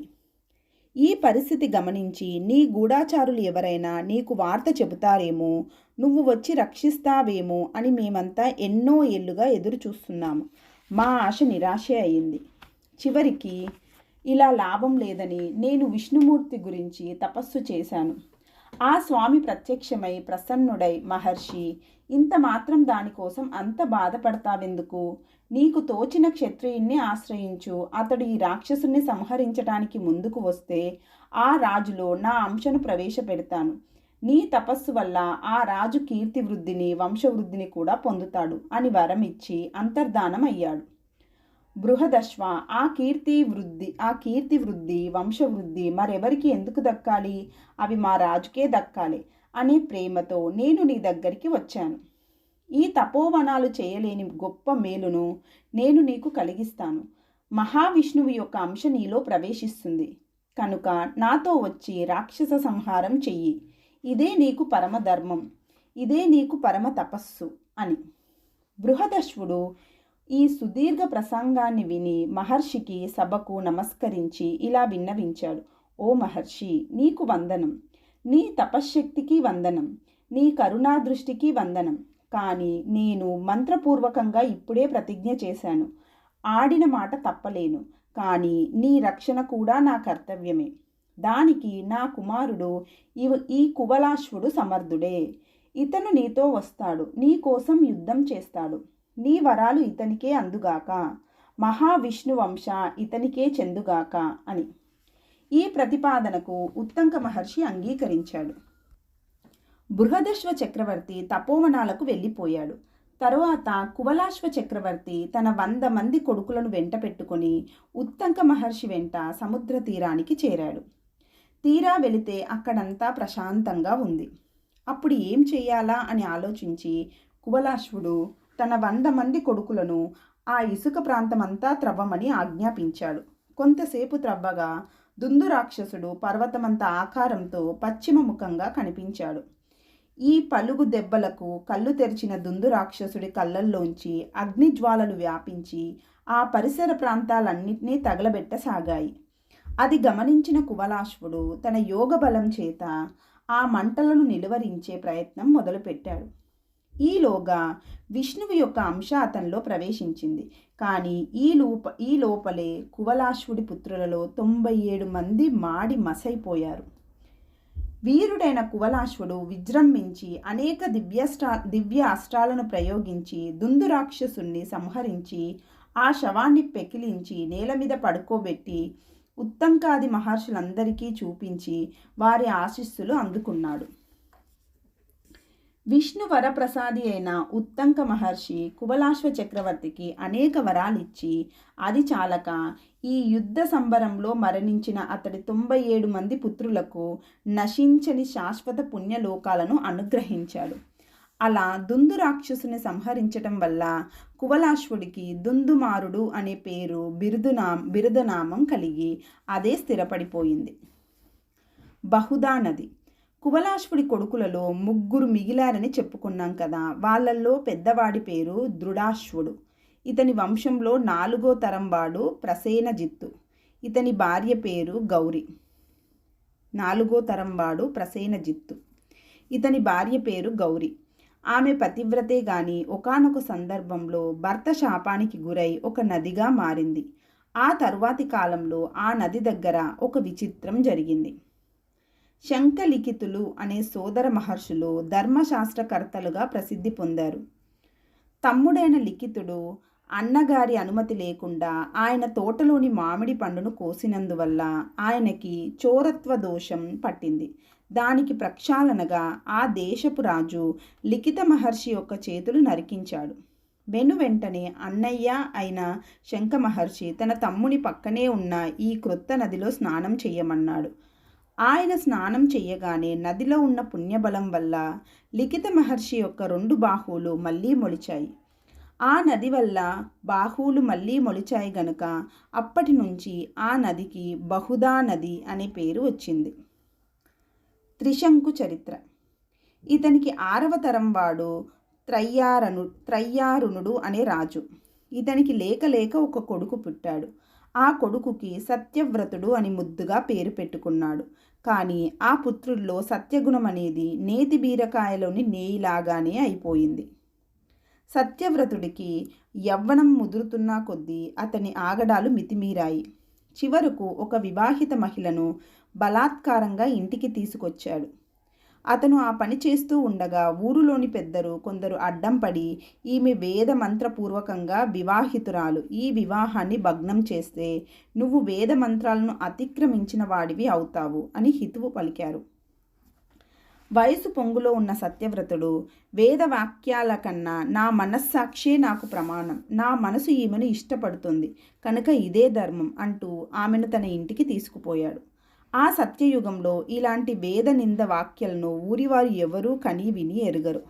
ఈ పరిస్థితి గమనించి నీ గూఢాచారులు ఎవరైనా నీకు వార్త చెబుతారేమో, నువ్వు వచ్చి రక్షిస్తావేమో అని మేమంతా ఎన్నో ఏళ్లుగా ఎదురు చూస్తున్నాము. మా ఆశ నిరాశ అయింది. చివరికి ఇలా లాభం లేదని నేను విష్ణుమూర్తి గురించి తపస్సు చేశాను. ఆ స్వామి ప్రత్యక్షమై ప్రసన్నుడై, మహర్షి, ఇంత మాత్రం దానికోసం అంత బాధపడతావెందుకు? నీకు తోచిన క్షత్రియుణ్ణి ఆశ్రయించు. అతడు ఈ రాక్షసుని సంహరించడానికి ముందుకు వస్తే ఆ రాజులో నా అంశను ప్రవేశపెడతాను. నీ తపస్సు వల్ల ఆ రాజు కీర్తి వృద్ధిని వంశవృద్ధిని కూడా పొందుతాడు అని వరం ఇచ్చి అంతర్ధానం అయ్యాడు. బృహదశ్వ, ఆ కీర్తి వృద్ధి వంశవృద్ధి మరెవరికి ఎందుకు దక్కాలి? అవి మా రాజుకే దక్కాలి అనే ప్రేమతో నేను నీ దగ్గరికి వచ్చాను. ఈ తపోవనాలు చేయలేని గొప్ప మేలును నేను నీకు కలిగిస్తాను. మహావిష్ణువు యొక్క అంశ నీలో ప్రవేశిస్తుంది కనుక నాతో వచ్చి రాక్షస సంహారం చెయ్యి. ఇదే నీకు పరమధర్మం, ఇదే నీకు పరమ తపస్సు అని. బృహదశ్వుడు ఈ సుదీర్ఘ ప్రసంగాన్ని విని మహర్షికి సభకు నమస్కరించి ఇలా విన్నవించాడు. ఓ మహర్షి, నీకు వందనం. నీ తపశ్శక్తికి వందనం, నీ కరుణా దృష్టికి వందనం. కానీ నేను మంత్రపూర్వకంగా ఇప్పుడే ప్రతిజ్ఞ చేశాను. ఆడిన మాట తప్పలేను. కానీ నీ రక్షణ కూడా నా కర్తవ్యమే. దానికి నా కుమారుడు ఈ కువలాశ్వుడు సమర్థుడే. ఇతను నీతో వస్తాడు, నీ కోసం యుద్ధం చేస్తాడు. నీ వరాలు ఇతనికే అందుగాక, మహావిష్ణు వంశ ఇతనికే చెందుగాక అని. ఈ ప్రతిపాదనకు ఉత్తంక మహర్షి అంగీకరించాడు. బృహదశ్వ చక్రవర్తి తపోవనాలకు వెళ్ళిపోయాడు. తరువాత కువలాశ్వ చక్రవర్తి తన 100 మంది కొడుకులను వెంట పెట్టుకుని ఉత్తంక మహర్షి వెంట సముద్ర తీరానికి చేరాడు. తీరా వెళితే అక్కడంతా ప్రశాంతంగా ఉంది. అప్పుడు ఏం చెయ్యాలా అని ఆలోచించి కువలాశ్వుడు తన 100 మంది కొడుకులను ఆ ఇసుక ప్రాంతమంతా త్రవ్వమని ఆజ్ఞాపించాడు. కొంతసేపు త్రవ్వగా దుందురాక్షసుడు పర్వతమంత ఆకారంతో పశ్చిమ ముఖంగా కనిపించాడు. ఈ పలుగు దెబ్బలకు కళ్ళు తెరిచిన దుందురాక్షసుడి కళ్ళల్లోంచి అగ్నిజ్వాలలు వ్యాపించి ఆ పరిసర ప్రాంతాలన్నింటినీ తగలబెట్టసాగాయి. అది గమనించిన కువలాశ్వుడు తన యోగ బలం చేత ఆ మంటలను నిలువరించే ప్రయత్నం మొదలుపెట్టాడు. ఈలోగా విష్ణువు యొక్క అంశ అతనిలో ప్రవేశించింది. కానీ ఈ లోపలే కువలాశ్వుడి పుత్రులలో 97 మంది మాడి మసైపోయారు. వీరుడైన కువలాశ్వుడు విజృంభించి అనేక దివ్య అస్త్రాలను ప్రయోగించి దుందురాక్షసుణ్ణి సంహరించి ఆ శవాన్ని పెకిలించి నేల మీద పడుకోబెట్టి ఉత్తంకాది మహర్షులందరికీ చూపించి వారి ఆశీస్సులు అందుకున్నాడు. విష్ణు వరప్రసాది అయిన ఉత్తంక మహర్షి కువలాశ్వ చక్రవర్తికి అనేక వరాలిచ్చి అది చాలక ఈ యుద్ధ సంబరంలో మరణించిన అతడి 97 మంది పుత్రులకు నశించని శాశ్వత పుణ్యలోకాలను అనుగ్రహించాడు. అలా దుందురాక్షసుని సంహరించటం వల్ల కువలాశ్వుడికి దుందుమారుడు అనే పేరు బిరుదనామం కలిగి అదే స్థిరపడిపోయింది. బహుదా నది. కువలాశ్వుడి కొడుకులలో 3 మిగిలారని చెప్పుకున్నాం కదా. వాళ్ళల్లో పెద్దవాడి పేరు దృఢాశ్వుడు. ఇతని వంశంలో 4వ తరం వాడు ప్రసేనజిత్తు. ఇతని భార్య పేరు గౌరి. 4వ తరం వాడు ప్రసేనజిత్తు. ఇతని భార్య పేరు గౌరి. ఆమె పతివ్రతే గాని ఒకానొక సందర్భంలో భర్త శాపానికి గురై ఒక నదిగా మారింది. ఆ తరువాతి కాలంలో ఆ నది దగ్గర ఒక విచిత్రం జరిగింది. శంఖలిఖితులు అనే సోదర మహర్షులు ధర్మశాస్త్రకర్తలుగా ప్రసిద్ధి పొందారు. తమ్ముడైన లిఖితుడు అన్నగారి అనుమతి లేకుండా ఆయన తోటలోని మామిడి పండును కోసినందువల్ల ఆయనకి చోరత్వ దోషం పట్టింది. దానికి ప్రక్షాళనగా ఆ దేశపు రాజు లిఖిత మహర్షి యొక్క చేతులు నరికించాడు. వెంటనే అన్నయ్య అయిన శంఖ మహర్షి తన తమ్ముని పక్కనే ఉన్న ఈ క్రొత్త నదిలో స్నానం చెయ్యమన్నాడు. ఆయన స్నానం చెయ్యగానే నదిలో ఉన్న పుణ్యబలం వల్ల లిఖిత మహర్షి యొక్క 2 బాహువులు మళ్ళీ మొలిచాయి. ఆ నది వల్ల బాహువులు మళ్ళీ మొలిచాయి గనుక అప్పటి నుంచి ఆ నదికి బహుదా నది అనే పేరు వచ్చింది. త్రిశంకు చరిత్ర. ఇతనికి 6వ తరం వాడు త్రయ్యారునుడు అనే రాజు. ఇతనికి లేక ఒక కొడుకు పుట్టాడు. ఆ కొడుకుకి సత్యవ్రతుడు అని ముద్దుగా పేరు పెట్టుకున్నాడు. కానీ ఆ పుత్రుల్లో సత్యగుణం అనేది నేతి బీరకాయలోని నేయిలాగానే అయిపోయింది. సత్యవ్రతుడికి యవ్వనం ముదురుతున్నా కొద్దీ అతని ఆగడాలు మితిమీరాయి. చివరకు ఒక వివాహిత మహిళను బలాత్కారంగా ఇంటికి తీసుకొచ్చాడు. అతను ఆ పని చేస్తూ ఉండగా ఊరులోని పెద్దలు కొందరు అడ్డం పడి ఈమె వేద మంత్రపూర్వకంగా వివాహితురాలు, ఈ వివాహాన్ని భగ్నం చేస్తే నువ్వు వేద మంత్రాలను అతిక్రమించిన వాడివి అవుతావు అని హితువు పలికారు. వయసు పొంగులో ఉన్న సత్యవ్రతుడు వేదవాక్యాల కన్నా నా మనస్సాక్షే నాకు ప్రమాణం, నా మనసు ఈమెను ఇష్టపడుతుంది కనుక ఇదే ధర్మం అంటూ ఆమెను తన ఇంటికి తీసుకుపోయాడు. ఆ సత్యయుగంలో ఇలాంటి వేద నింద వాక్యాలను ఊరివారు ఎవరూ కని విని ఎరుగరు.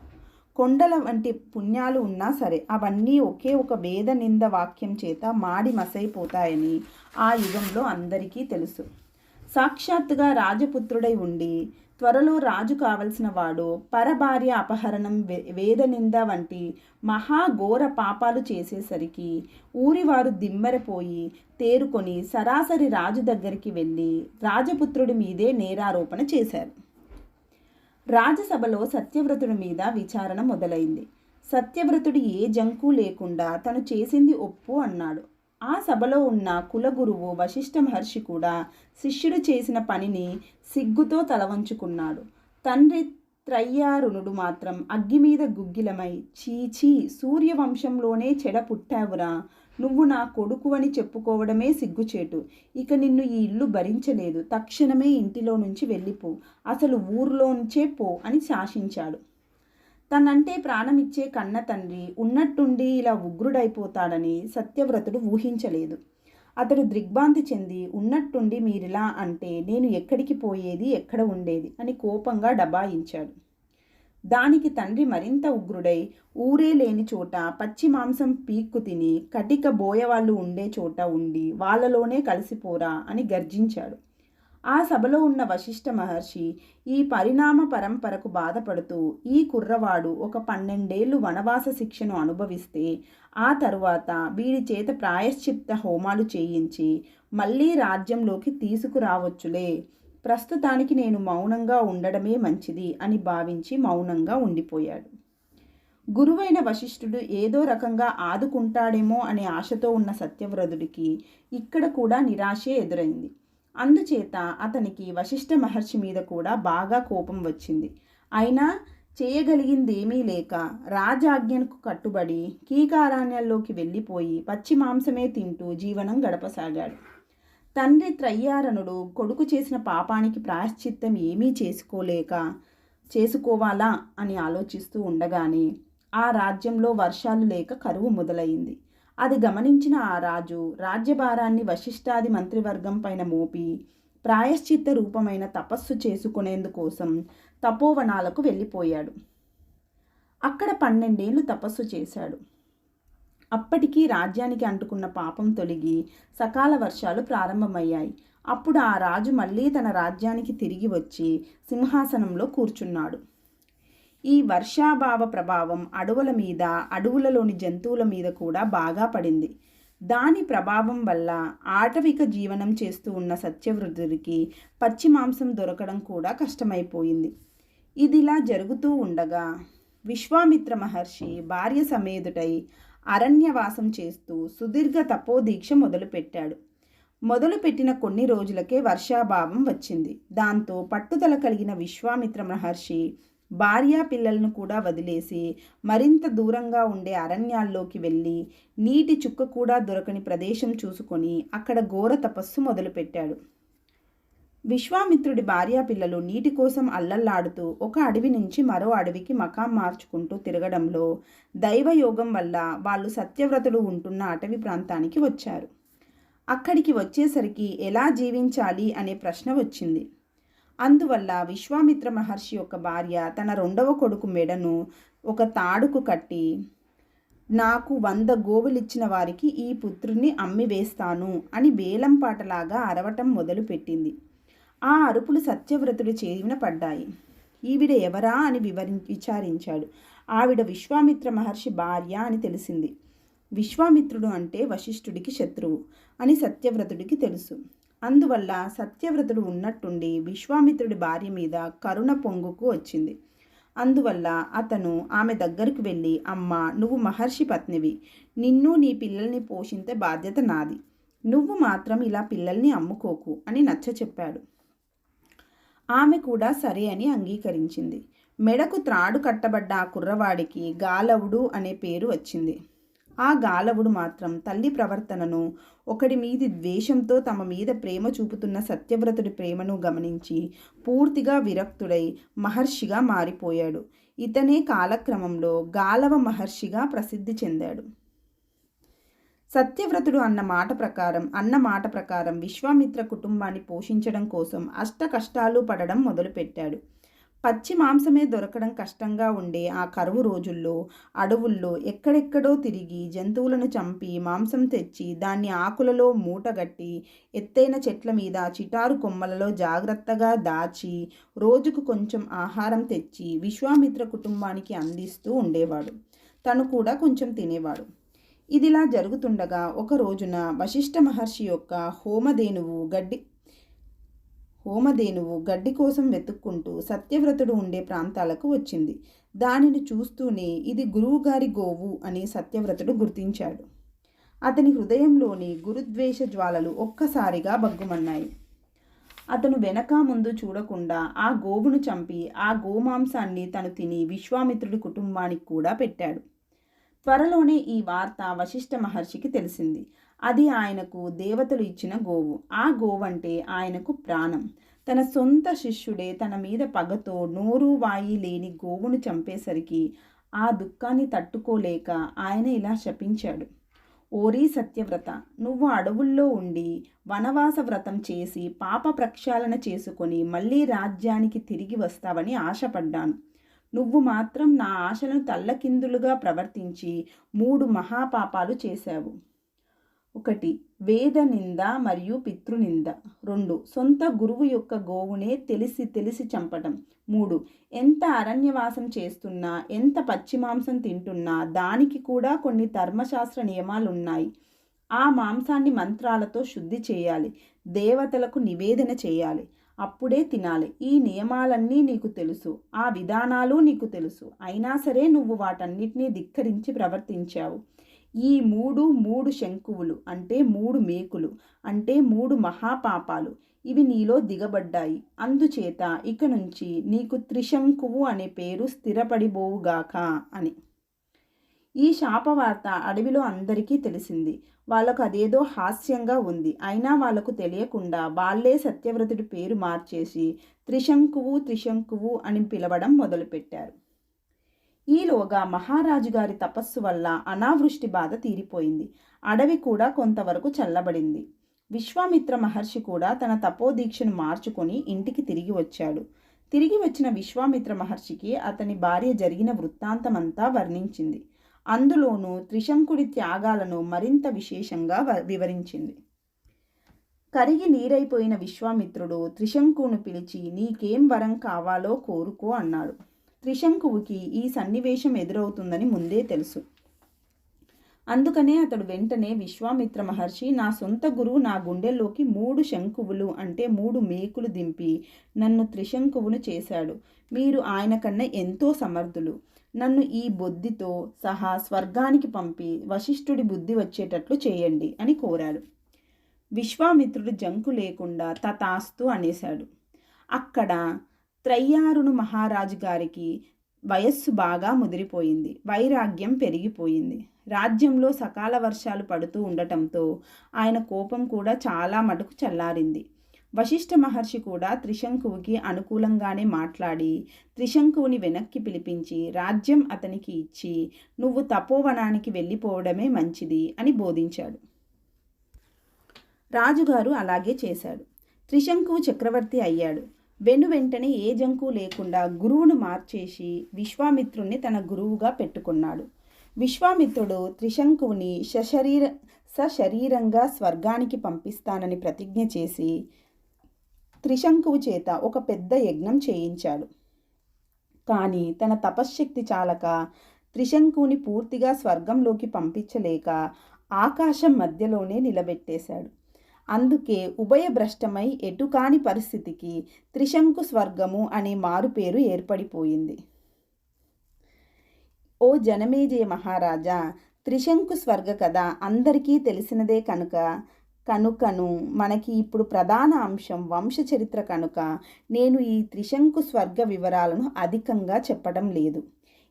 కొండల వంటి పుణ్యాలు ఉన్నా సరే అవన్నీ ఒకే ఒక వేద నింద వాక్యం చేత మాడి మసైపోతాయని ఆ యుగంలో అందరికీ తెలుసు. సాక్షాత్తుగా రాజపుత్రుడై ఉండి త్వరలో రాజు కావలసిన వాడు పరభార్య అపహరణం, వేదనింద వంటి మహాఘోర పాపాలు చేసేసరికి ఊరివారు దిమ్మెరపోయి తేరుకొని సరాసరి రాజు దగ్గరికి వెళ్ళి రాజపుత్రుడి మీదే నేరారోపణ చేశారు. రాజసభలో సత్యవ్రతుడి మీద విచారణ మొదలైంది. సత్యవ్రతుడు ఏ జంకు లేకుండా తను చేసింది ఒప్పు అన్నాడు. ఆ సభలో ఉన్న కులగురువు వశిష్ఠ మహర్షి కూడా శిష్యుడు చేసిన పనిని సిగ్గుతో తలవంచుకున్నాడు. తండ్రి త్రయ్యారునుడు మాత్రం అగ్గి మీద గుగ్గిలమై, చీచీ, సూర్యవంశంలోనే చెడ పుట్టావురా, నువ్వు నా కొడుకు అని చెప్పుకోవడమే సిగ్గుచేటు, ఇక నిన్ను ఈ ఇల్లు భరించలేదు, తక్షణమే ఇంటిలో నుంచి వెళ్ళిపో, అసలు ఊర్లోంచే పో అని శాసించాడు. తనంటే ప్రాణమిచ్చే కన్న తండ్రి ఉన్నట్టుండి ఇలా ఉగ్రుడైపోతాడని సత్యవ్రతుడు ఊహించలేదు. అతడు దిగ్భ్రాంతి చెంది ఉన్నట్టుండి మీరిలా అంటే నేను ఎక్కడికి పోయేది, ఎక్కడ ఉండేది అని కోపంగా డబాయించాడు. దానికి తండ్రి మరింత ఉగ్రుడై ఊరే లేని చోట పచ్చి మాంసం పీక్కు తిని కటిక బోయవాళ్ళు ఉండే చోట ఉండి వాళ్ళలోనే కలిసిపోరా అని గర్జించాడు. ఆ సభలో ఉన్న వశిష్ఠ మహర్షి ఈ పరిణామ పరంపరకు బాధపడుతూ ఈ కుర్రవాడు ఒక 12 ఏళ్ళు వనవాస శిక్షను అనుభవిస్తే ఆ తరువాత వీడి చేత ప్రాయశ్చిత్త హోమాలు చేయించి మళ్ళీ రాజ్యంలోకి తీసుకురావచ్చులే, ప్రస్తుతానికి నేను మౌనంగా ఉండడమే మంచిది అని భావించి మౌనంగా ఉండిపోయాడు. గురువైన వశిష్ఠుడు ఏదో రకంగా ఆదుకుంటాడేమో అనే ఆశతో ఉన్న సత్యవ్రతుడికి ఇక్కడ కూడా నిరాశే ఎదురైంది. అందుచేత అతనికి వశిష్ఠ మహర్షి మీద కూడా బాగా కోపం వచ్చింది. అయినా చేయగలిగిందేమీ లేక రాజాజ్ఞకు కట్టుబడి కీకారణ్యాల్లోకి వెళ్ళిపోయి పచ్చి మాంసమే తింటూ జీవనం గడపసాగాడు. తండ్రి త్రయ్యారణుడు కొడుకు చేసిన పాపానికి ప్రాయశ్చిత్తం ఏమీ చేసుకోవాలా అని ఆలోచిస్తూ ఉండగానే ఆ రాజ్యంలో వర్షాలు లేక కరువు మొదలైంది. అది గమనించిన ఆ రాజు రాజ్యభారాన్ని వశిష్ఠాది మంత్రివర్గం పైన మోపి ప్రాయశ్చిత్త రూపమైన తపస్సు చేసుకునేందుకోసం తపోవనాలకు వెళ్ళిపోయాడు. అక్కడ 12 ఏళ్ళు తపస్సు చేశాడు. అప్పటికీ రాజ్యానికి అంటుకున్న పాపం తొలగి సకాల వర్షాలు ప్రారంభమయ్యాయి. అప్పుడు ఆ రాజు మళ్ళీ తన రాజ్యానికి తిరిగి వచ్చి సింహాసనంలో కూర్చున్నాడు. ఈ వర్షాభావ ప్రభావం అడవుల మీద, అడవులలోని జంతువుల మీద కూడా బాగా పడింది. దాని ప్రభావం వల్ల ఆటవిక జీవనం చేస్తూ ఉన్న సత్యవ్రతుడికి పచ్చి మాంసం దొరకడం కూడా కష్టమైపోయింది. ఇదిలా జరుగుతూ ఉండగా విశ్వామిత్ర మహర్షి భార్య సమేతుడై అరణ్యవాసం చేస్తూ సుదీర్ఘ తపోదీక్ష మొదలుపెట్టాడు. మొదలుపెట్టిన కొన్ని రోజులకే వర్షాభావం వచ్చింది. దాంతో పట్టుదల కలిగిన విశ్వామిత్ర మహర్షి భార్యా పిల్లలను కూడా వదిలేసి మరింత దూరంగా ఉండే అరణ్యాల్లోకి వెళ్ళి నీటి చుక్క కూడా దొరకని ప్రదేశం చూసుకొని అక్కడ ఘోర తపస్సు మొదలుపెట్టాడు. విశ్వామిత్రుడి భార్యా పిల్లలు నీటి కోసం అల్లల్లాడుతూ ఒక అడవి నుంచి మరో అడవికి మకాం మార్చుకుంటూ తిరగడంలో దైవయోగం వల్ల వాళ్ళు సత్యవ్రతుడు ఉంటున్న అటవీ ప్రాంతానికి వచ్చారు. అక్కడికి వచ్చేసరికి ఎలా జీవించాలి అనే ప్రశ్న వచ్చింది. అందువల్ల విశ్వామిత్ర మహర్షి యొక్క భార్య తన 2వ కొడుకు మెడను ఒక తాడుకు కట్టి, నాకు 100 గోవులిచ్చిన వారికి ఈ పుత్రుణ్ణి అమ్మి వేస్తాను అని వేలంపాటలాగా అరవటం మొదలుపెట్టింది. ఆ అరుపులు సత్యవ్రతుడి చెవిన పడ్డాయి. ఈవిడ ఎవరా అని విచారించాడు. ఆవిడ విశ్వామిత్ర మహర్షి భార్య అని తెలిసింది. విశ్వామిత్రుడు అంటే వశిష్ఠుడికి శత్రువు అని సత్యవ్రతుడికి తెలుసు. అందువల్ల సత్యవ్రతుడు ఉన్నట్టుండి విశ్వామిత్రుడి భార్య మీద కరుణ పొంగుకు వచ్చింది. అందువల్ల అతను ఆమె దగ్గరకు వెళ్ళి, అమ్మ, నువ్వు మహర్షి పత్నివి, నిన్ను నీ పిల్లల్ని పోషించే బాధ్యత నాది, నువ్వు మాత్రం ఇలా పిల్లల్ని అమ్ముకోకు అని నచ్చచెప్పాడు. ఆమె కూడా సరే అని అంగీకరించింది. మెడకు త్రాడు కట్టబడ్డ ఆ కుర్రవాడికి గాలవుడు అనే పేరు వచ్చింది. ఆ గాలవుడు మాత్రం తల్లి ప్రవర్తనను, ఒకడి మీది ద్వేషంతో తమ మీద ప్రేమ చూపుతున్న సత్యవ్రతుడి ప్రేమను గమనించి పూర్తిగా విరక్తుడై మహర్షిగా మారిపోయాడు. ఇతనే కాలక్రమంలో గాలవ మహర్షిగా ప్రసిద్ధి చెందాడు. సత్యవ్రతుడు అన్న మాట ప్రకారం విశ్వామిత్ర కుటుంబాన్ని పోషించడం కోసం అష్ట కష్టాలు పడడం మొదలుపెట్టాడు. పచ్చి మాంసమే దొరకడం కష్టంగా ఉండే ఆ కరువు రోజుల్లో అడవుల్లో ఎక్కడెక్కడో తిరిగి జంతువులను చంపి మాంసం తెచ్చి దాన్ని ఆకులలో మూటగట్టి ఎత్తైన చెట్ల మీద చిటారు కొమ్మలలో జాగ్రత్తగా దాచి రోజుకు కొంచెం ఆహారం తెచ్చి విశ్వామిత్ర కుటుంబానికి అందిస్తూ ఉండేవాడు. తను కూడా కొంచెం తినేవాడు. ఇదిలా జరుగుతుండగా ఒక రోజున వశిష్ఠ మహర్షి యొక్క హోమధేనువు గడ్డి కోసం వెతుక్కుంటూ సత్యవ్రతుడు ఉండే ప్రాంతాలకు వచ్చింది. దానిని చూస్తూనే ఇది గురువుగారి గోవు అని సత్యవ్రతుడు గుర్తించాడు. అతని హృదయంలోని గురుద్వేష జ్వాలలు ఒక్కసారిగా బగ్గుమన్నాయి. అతను వెనక ముందు చూడకుండా ఆ గోవును చంపి ఆ గోమాంసాన్ని తను తిని విశ్వామిత్రుడి కుటుంబానికి కూడా పెట్టాడు. త్వరలోనే ఈ వార్త వశిష్ఠ మహర్షికి తెలిసింది. అది ఆయనకు దేవతలు ఇచ్చిన గోవు. ఆ గోవంటే ఆయనకు ప్రాణం. తన సొంత శిష్యుడే తన మీద పగతో నోరు వాయి లేని గోవును చంపేసరికి ఆ దుఃఖాన్ని తట్టుకోలేక ఆయన ఇలా శపించాడు. ఓరీ సత్యవ్రత, నువ్వు అడవుల్లో ఉండి వనవాస వ్రతం చేసి పాప ప్రక్షాళన చేసుకొని మళ్ళీ రాజ్యానికి తిరిగి వస్తావని ఆశపడ్డాను. నువ్వు మాత్రం నా ఆశలను తల్లకిందులుగా ప్రవర్తించి 3 మహాపాపాలు చేశావు. 1. వేద నింద మరియు పితృనింద. 2. సొంత గురువు యొక్క గోవునే తెలిసి చంపటం. 3. ఎంత అరణ్యవాసం చేస్తున్నా, ఎంత పచ్చిమాంసం తింటున్నా దానికి కూడా కొన్ని ధర్మశాస్త్ర నియమాలున్నాయి. ఆ మాంసాన్ని మంత్రాలతో శుద్ధి చేయాలి, దేవతలకు నివేదన చేయాలి, అప్పుడే తినాలి. ఈ నియమాలన్నీ నీకు తెలుసు, ఆ విధానాలు నీకు తెలుసు. అయినా సరే నువ్వు వాటన్నిటినీ ధిక్కరించి ప్రవర్తించావు. ఈ 3 శంకువులు అంటే 3 మేకులు అంటే 3 మహాపాపాలు ఇవి నీలో దిగబడ్డాయి. అందుచేత ఇక నుంచి నీకు త్రిశంకువు అనే పేరు స్థిరపడిబోవుగాక అని. ఈ శాపవార్త అడవిలో అందరికీ తెలిసింది. వాళ్ళకు అదేదో హాస్యంగా ఉంది. అయినా వాళ్లకు తెలియకుండా వాళ్లే సత్యవ్రతుడి పేరు మార్చేసి త్రిశంకువు అని పిలవడం మొదలుపెట్టారు. ఈలోగా మహారాజు గారి తపస్సు వల్ల అనావృష్టి బాధ తీరిపోయింది. అడవి కూడా కొంతవరకు చల్లబడింది. విశ్వామిత్ర మహర్షి కూడా తన తపోదీక్షను మార్చుకొని ఇంటికి తిరిగి వచ్చాడు. తిరిగి వచ్చిన విశ్వామిత్ర మహర్షికి అతని భార్య జరిగిన వృత్తాంతమంతా వర్ణించింది. అందులోనూ త్రిశంకుడి త్యాగాలను మరింత విశేషంగా వివరించింది. కరిగి నీరైపోయిన విశ్వామిత్రుడు త్రిశంకువును పిలిచి నీకేం వరం కావాలో కోరుకో అన్నాడు. త్రిశంకువుకి ఈ సన్నివేశం ఎదురవుతుందని ముందే తెలుసు. అందుకనే అతడు వెంటనే విశ్వామిత్ర మహర్షి, నా సొంత గురువు నా గుండెల్లోకి 3 శంకువులు అంటే 3 మేకులు దింపి నన్ను త్రిశంకువును చేశాడు. మీరు ఆయన కన్నా ఎంతో సమర్థులు. నన్ను ఈ బొద్దితో సహా స్వర్గానికి పంపి వశిష్ఠుడి బుద్ధి వచ్చేటట్లు చేయండి అని కోరాడు. విశ్వామిత్రుడు జంకు లేకుండా తతాస్తు అనేశాడు. అక్కడ త్రయ్యారును మహారాజు గారికి వయస్సు బాగా ముదిరిపోయింది. వైరాగ్యం పెరిగిపోయింది. రాజ్యంలో సకాల వర్షాలు పడుతూ ఉండటంతో ఆయన కోపం కూడా చాలా మటుకు చల్లారింది. వశిష్ఠ మహర్షి కూడా త్రిశంకువుకి అనుకూలంగానే మాట్లాడి త్రిశంకువుని వెనక్కి పిలిపించి రాజ్యం అతనికి ఇచ్చి నువ్వు తపోవనానికి వెళ్ళిపోవడమే మంచిది అని బోధించాడు. రాజుగారు అలాగే చేశాడు. త్రిశంకువు చక్రవర్తి అయ్యాడు. వెంటనే ఏ జంకు లేకుండా గురువును మార్చేసి విశ్వామిత్రుణ్ణి తన గురువుగా పెట్టుకున్నాడు. విశ్వామిత్రుడు త్రిశంకువుని సశరీరంగా స్వర్గానికి పంపిస్తానని ప్రతిజ్ఞ చేసి త్రిశంకువు చేత ఒక పెద్ద యజ్ఞం చేయించాడు. కానీ తన తపశ్శక్తి చాలక త్రిశంకువుని పూర్తిగా స్వర్గంలోకి పంపించలేక ఆకాశం మధ్యలోనే నిలబెట్టేశాడు. అందుకే ఉభయభ్రష్టమై ఎటుకాని పరిస్థితికి త్రిశంకు స్వర్గము అనే మారుపేరు ఏర్పడిపోయింది. ఓ జనమేజయ మహారాజా, త్రిశంకు స్వర్గ కథ అందరికీ తెలిసినదే కనుకను మనకి ఇప్పుడు ప్రధాన అంశం వంశచరిత్ర కనుక నేను ఈ త్రిశంకు స్వర్గ వివరాలను అధికంగా చెప్పడం లేదు.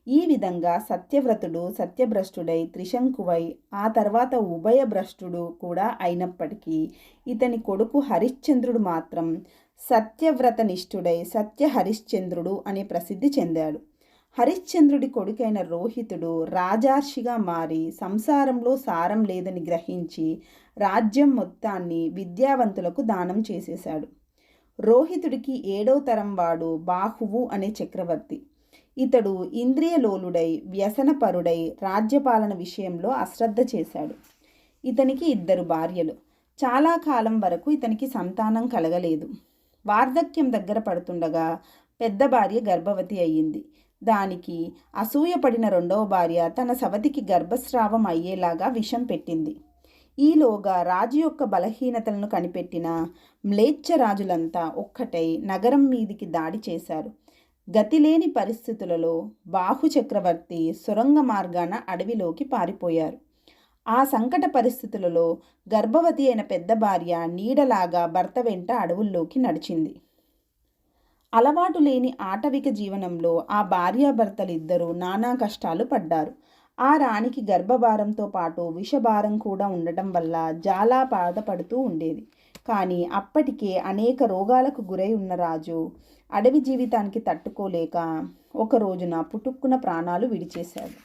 ఈ విధంగా సత్యవ్రతుడు సత్యభ్రష్టుడై త్రిశంకువై ఆ తర్వాత ఉభయభ్రష్టుడు కూడా అయినప్పటికీ ఇతని కొడుకు హరిశ్చంద్రుడు మాత్రం సత్యవ్రతనిష్ఠుడై సత్యహరిశ్చంద్రుడు అనే ప్రసిద్ధి చెందాడు. హరిశ్చంద్రుడి కొడుకైన రోహితుడు రాజర్షిగా మారి సంసారంలో సారం లేదని గ్రహించి రాజ్యం మొత్తాన్ని విద్యావంతులకు దానం చేసేశాడు. రోహితుడికి 7వ తరం వాడు బాహువు అనే చక్రవర్తి. ఇతడు ఇంద్రియలోలుడై వ్యసనపరుడై రాజ్యపాలన విషయంలో అశ్రద్ధ చేశాడు. ఇతనికి 2 భార్యలు. చాలా కాలం వరకు ఇతనికి సంతానం కలగలేదు. వార్ధక్యం దగ్గర పడుతుండగా పెద్ద భార్య గర్భవతి అయ్యింది. దానికి అసూయపడిన 2వ భార్య తన సవతికి గర్భస్రావం అయ్యేలాగా విషం పెట్టింది. ఈలోగా రాజు యొక్క బలహీనతలను కనిపెట్టిన మ్లేచ్ఛరాజులంతా ఒక్కటై నగరం మీదికి దాడి చేశారు. గతిలేని పరిస్థితులలో బాహు చక్రవర్తి సొరంగ మార్గాన అడవిలోకి పారిపోయారు. ఆ సంకట పరిస్థితులలో గర్భవతి అయిన పెద్ద భార్య నీడలాగా భర్త వెంట అడవుల్లోకి నడిచింది. అలవాటు లేని ఆటవిక జీవనంలో ఆ భార్యాభర్తలిద్దరూ నానా కష్టాలు పడ్డారు. ఆ రాణికి గర్భభారంతో పాటు విషభారం కూడా ఉండటం వల్ల చాలా బాధపడుతూ ఉండేది. కానీ అప్పటికే అనేక రోగాలకు గురై ఉన్న రాజు అడవి జీవితానికి తట్టుకోలేక ఒక రోజున పుటుక్కున ప్రాణాలు విడిచేశాడు.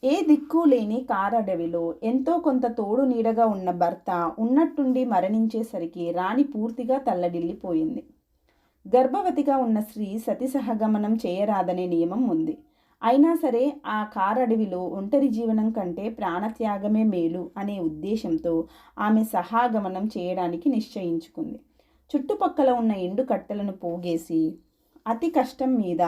ఏ దిక్కు లేని కారడవిలో ఎంతో కొంత తోడు నీడగా ఉన్న భర్త ఉన్నట్టుండి మరణించేసరికి రాణి పూర్తిగా తల్లడిల్లిపోయింది. గర్భవతిగా ఉన్న స్త్రీ సతి సహగమనం చేయరాదనే నియమం ఉంది. అయినా సరే ఆ కారడవిలో ఒంటరి జీవనం కంటే ప్రాణత్యాగమే మేలు అనే ఉద్దేశంతో ఆమె సహాగమనం చేయడానికి నిశ్చయించుకుంది. చుట్టుపక్కల ఉన్న ఎండు కట్టెలను పోగేసి అతి కష్టం మీద